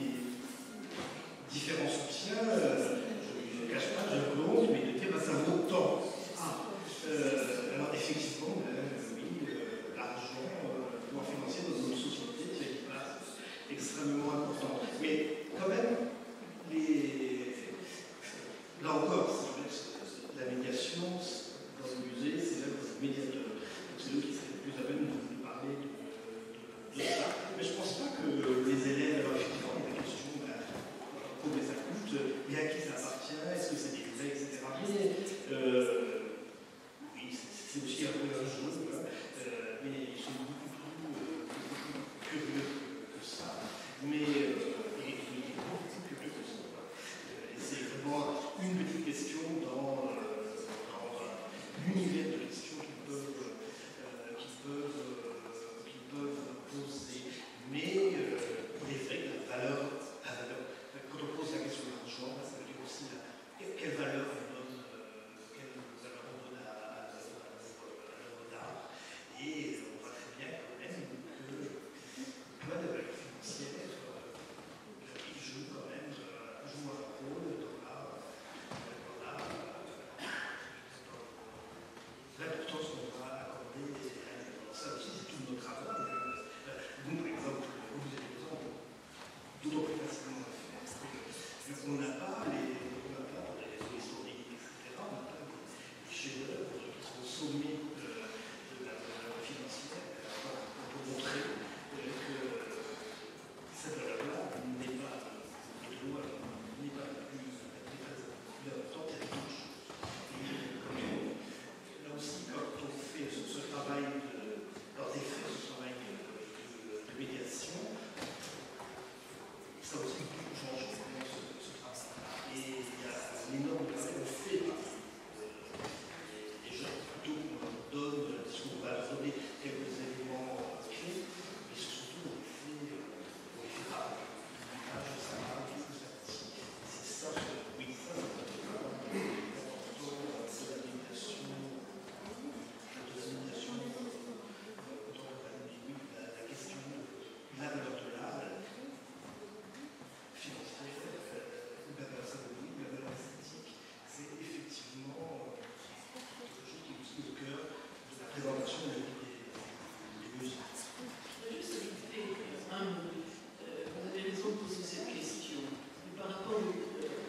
différents soutiens, je ne cache pas, je le compte, mais de dire que ça vaut tant. Alors effectivement, oui, l'argent, le pouvoir financier dans notre société, c'est une place extrêmement importante. Mais quand même, là encore, la médiation dans le musée, c'est l'œuvre du médiateur. Donc c'est eux qui seraient plus à même de nous parler de ça. Mais je ne pense pas que les élèves, alors effectivement, il y a la question combien ça coûte, et à qui ça appartient, est-ce que c'est des prêts, etc. Mais oui, c'est aussi un peu un jeu, mais ils sont beaucoup plus curieux que ça. Mais et beaucoup plus curieux que ça. Et c'est vraiment une petite question dans l'univers de questions qu'ils peuvent poser. Mais il est vrai que la valeur, quand on pose la question de l'argent, ça veut dire aussi quelle valeur on donne à l'œuvre d'art. Et on voit très bien quand même que la valeur financière joue quand même un rôle dans l'importance qu'on va accorder à ça aussi, c'est tout notre travail. Nous, par exemple, vous êtes exemple, d'autant plus facilement à faire. On n'a pas les réseaux historiques, etc. On n'a pas les chefs-d'œuvre qui sont au sommet de la valeur financière. On peut montrer que cette valeur-là n'est pas la plus importante, il y a d'autres choses. Là aussi, quand on fait ce travail dans des faits, ce travail de médiation, ça aussi beaucoup change ce travail. Et il y a un énorme travail qu'on fait des gens, plutôt qu'on leur donne, parce qu'on va leur donner quelques éléments clés, mais surtout on les fait travailler. Ça va, c'est ça, oui, ça, c'est vraiment important, c'est la médiation. La question de la valeur de l'art financière, la valeur symbolique, la valeur esthétique, c'est effectivement quelque chose qui est aussi au cœur de la présentation de la vie des musées. Juste ajouter un mot. Vous avez raison de poser cette question. Et par rapport à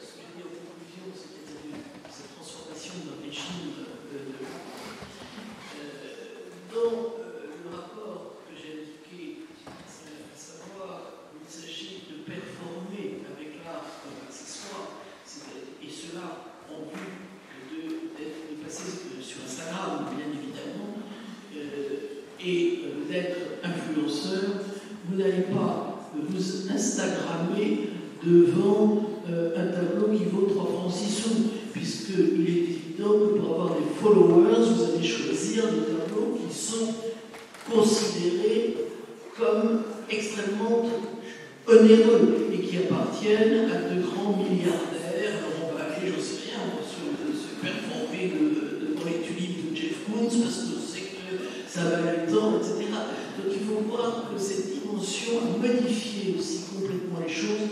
ce que j'ai dit en conclusion, c'est-à-dire cette transformation d'un régime de l'art, dans le rapport que j'ai indiqué, à savoir qu'il s'agit de performer avec l'art comme accessoire, et cela en vue de passer sur Instagram, bien évidemment, et d'être influenceur, vous n'allez pas vous Instagrammer devant un tableau qui vaut 3 francs 6 sous, puisqu'il est évident que pour avoir des followers, vous allez choisir des tableaux qui sont considérés comme extrêmement onéreux et qui appartiennent à de grands milliardaires. Alors on va aller, je sais rien, on va se performer devant les tulipes de Jeff Koons parce qu'on sait que ça valait tant, etc. Donc il faut voir que cette dimension a modifié aussi complètement les choses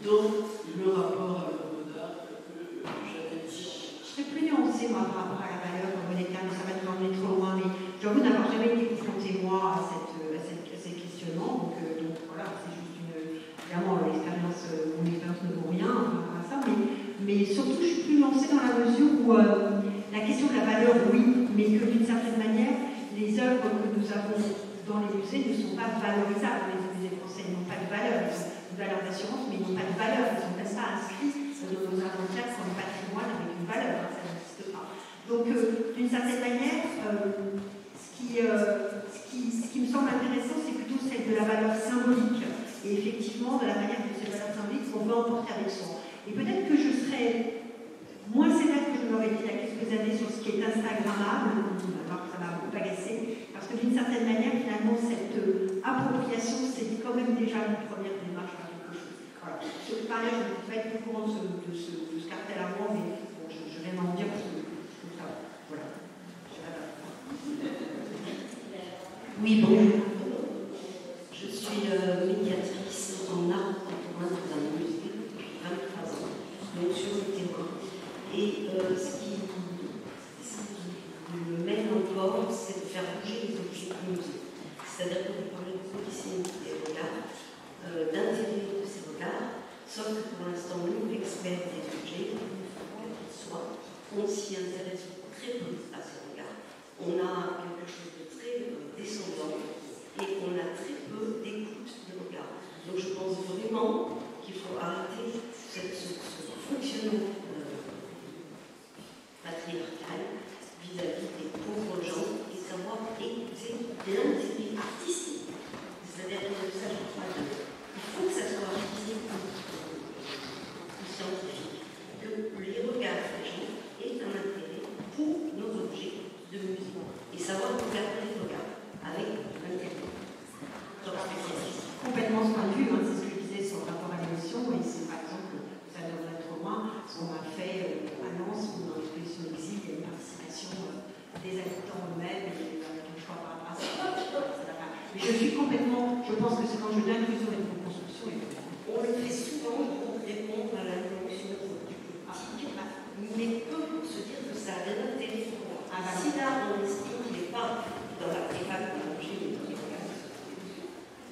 dans le rapport à l'œuvre d'art que j'avais dit. Je serais plus nuancée, moi, par rapport à la valeur monétaire, ça va nous emmener trop loin, mais j'avoue n'avoir jamais été confrontée, moi, à ces questionnements. Donc voilà, c'est juste évidemment, mon expérience ne vaut rien à ça, mais surtout, je suis plus nuancée dans la mesure où la question de la valeur, oui, mais que d'une certaine manière, les œuvres que nous avons dans les musées ne sont pas valorisables. Les musées français n'ont pas de valeur, ils ont une valeur d'assurance, mais ils n'ont pas de valeur, ils ne sont même pas inscrits dans nos inventaires comme patrimoine avec une valeur, ça n'existe pas. Donc, d'une certaine manière, ce qui me semble intéressant, de la valeur symbolique et effectivement de la manière dont ces valeurs symboliques qu'on veut emporter avec soi. Et peut-être que je serais moins sévère que je l'aurais dit il y a quelques années sur ce qui est Instagrammable, alors que ça m'a beaucoup agacé, parce que d'une certaine manière, finalement, cette appropriation, c'est quand même déjà une première démarche vers quelque chose. Voilà. Pareil, je ne vais pas être au courant de ce cartel à moi, mais bon, je vais m'en dire parce que je trouve ça. Voilà. Oui, bonjour. Je suis médiatrice en art contemporain dans un musée depuis 23 ans, donc sur le terrain. Et ce qui me mène encore, c'est de faire bouger les objets du musée. C'est-à-dire que vous parlez de proximité des regards, d'intérêt de ces regards, sauf que pour l'instant, nous, experts des objets, quels qu'ils soient, on s'y intéresse très peu à ces regards. On a quelque chose de très descendant et on a très peu d'écoute des regards. Donc je pense vraiment qu'il faut arrêter ce fonctionnement patriarcal vis-à-vis des pauvres gens et savoir écouter l'intérêt artistique. C'est-à-dire qu'il ne s'agit pas de... Il faut que ça soit physique ou scientifique, que les regards des gens aient un intérêt pour nos objets de musée et savoir regarder les regards avec l'intérêt. Complètement ce point de vue, hein, c'est ce que je disais sur le rapport à l'émotion, et c'est par exemple, ça devrait être loin, ce qu'on a fait à Lens, où dans l'exposition exil, il y a une participation des habitants eux-mêmes, et avec un choix par rapport à ça. Mais je suis complètement, je pense que c'est l'enjeu d'inclusion et de reconstruction. On le fait souvent pour répondre à la notion politique, mais peu pour se dire que ça a un intérêt pour moi. Si là, on estime qu'il n'est pas dans la préfac de l'objet,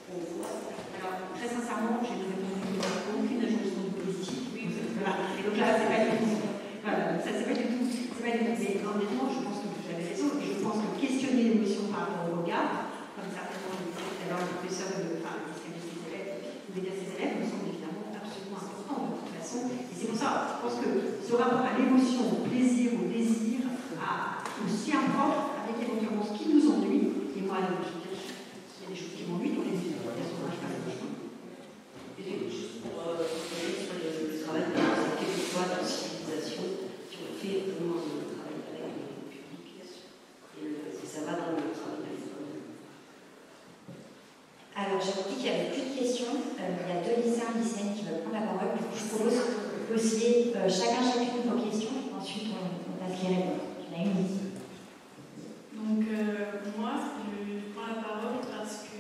on voit. Alors, très sincèrement, j'ai répondu aucune injonction politique. Oui, voilà. Et donc là, c'est pas du tout. Voilà, ça, c'est pas du tout. Mais honnêtement, je pense que vous avez raison. Et je pense que questionner l'émotion par rapport au regard, comme certainement le disait tout à l'heure le professeur de ses élèves, ou des élèves, me semble évidemment absolument important de toute façon. Et c'est pour ça, je pense que ce rapport à l'émotion, au plaisir, au désir, aussi impropre avec éventuellement ce qui nous ennuie. Et moi, je veux dire, il y a des choses qui m'ennuient dans les films. Juste pour revenir sur le travail de québécois de civilisation qui ont fait vraiment le travail avec le public, et ça va dans le travail de l'école. Alors, j'ai dit qu'il n'y avait plus de questions. Il y a deux lycéens et lycéennes qui veulent prendre la parole. Du coup, je propose que vous posiez chacune vos questions. Ensuite, on passe les réponses. Il y en a une ici. Donc, moi, je prends la parole parce que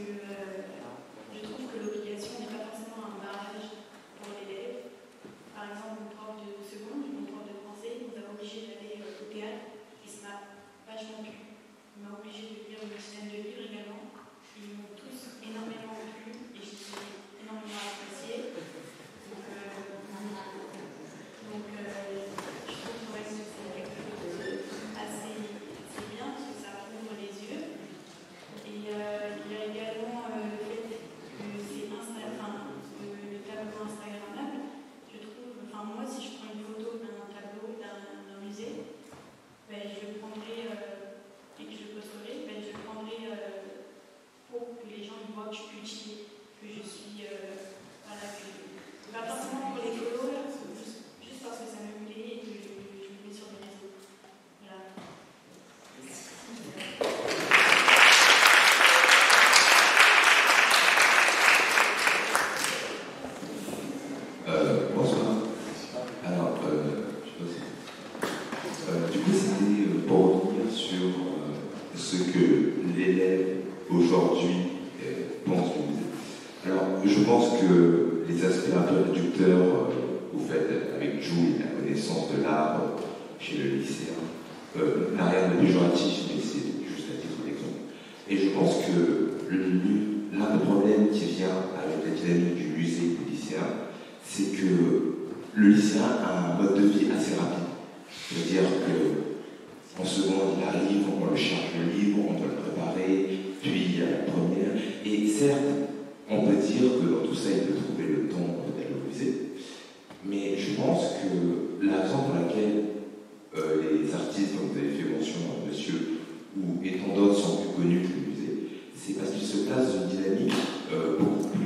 je trouve que l'obligation n'est pas forcément un barrage pour l'élève. Par exemple, mon prof de seconde, mon prof de français, nous a obligés d'aller au théâtre et ça m'a vachement plu. Il m'a obligé de lire une dizaine de livres également. Ils m'ont tous énormément plu et je suis énormément appréciée. Donc, je trouve que c'est quelque chose assez bien parce que ça ouvre les yeux. Et il y a également le fait que c'est le tableau Instagrammable. Je trouve, moi si je prends une photo d'un tableau d'un musée, je le prendrai et que je le posterai, je le prendrai pour que les gens voient que je suis utile, que je suis pas forcément pour les followers, juste parce que ça me plaît et que je le mets sur les réseaux. Voilà. Bonsoir. Alors, du coup, c'était pour revenir sur ce que l'élève aujourd'hui pense du musée. Alors, je pense que les aspects un peu réducteurs, vous faites avec Jules, la connaissance de l'art chez le lycéen, n'a rien de péjoratif, mais c'est juste à titre d'exemple. Et je pense que l'un des problèmes qui vient avec la dynamique du musée et du lycéen, c'est que le lycéen a un mode de vie assez rapide. C'est-à-dire qu'en seconde, il arrive, on le charge le livre, on doit le préparer, puis à la première. Et certes, on peut dire que dans tout ça, il peut trouver le temps d'aller au musée. Mais je pense que la raison pour laquelle les artistes dont vous avez fait mention, monsieur, et tant d'autres sont plus connus que le musée, c'est parce qu'il se place dans une dynamique beaucoup plus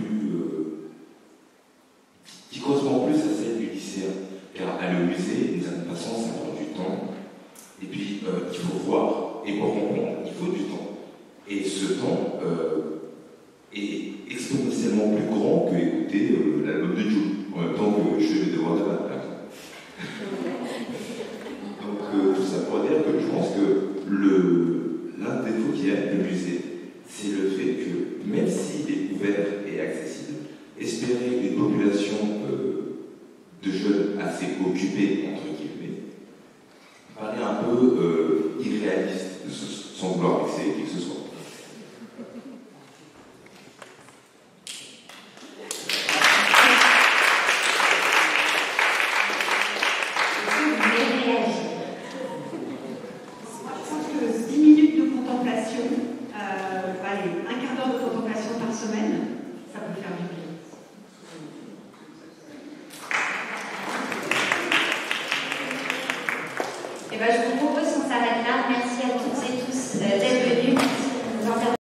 qui correspond plus à celle du lycéen. Car aller au musée, d'une certaine façon, ça prend du temps. Et puis, il faut voir, et pour comprendre, il faut du temps. Et ce temps est exponentiellement plus grand que écouter l'album de Jules, en même temps que je fais mes devoirs de maths, par exemple. Donc, tout ça pour dire que je pense que l'un des défauts qu'il y a du musée, c'est le fait que, même s'il est ouvert et accessible, espérer une population de jeunes assez occupés, entre guillemets, paraît un peu irréaliste, sans vouloir vexer qui que ce soit. Moi, je pense que 10 minutes de contemplation, allez, un quart d'heure de contemplation par semaine, ça peut faire du bien. Eh ben, je vous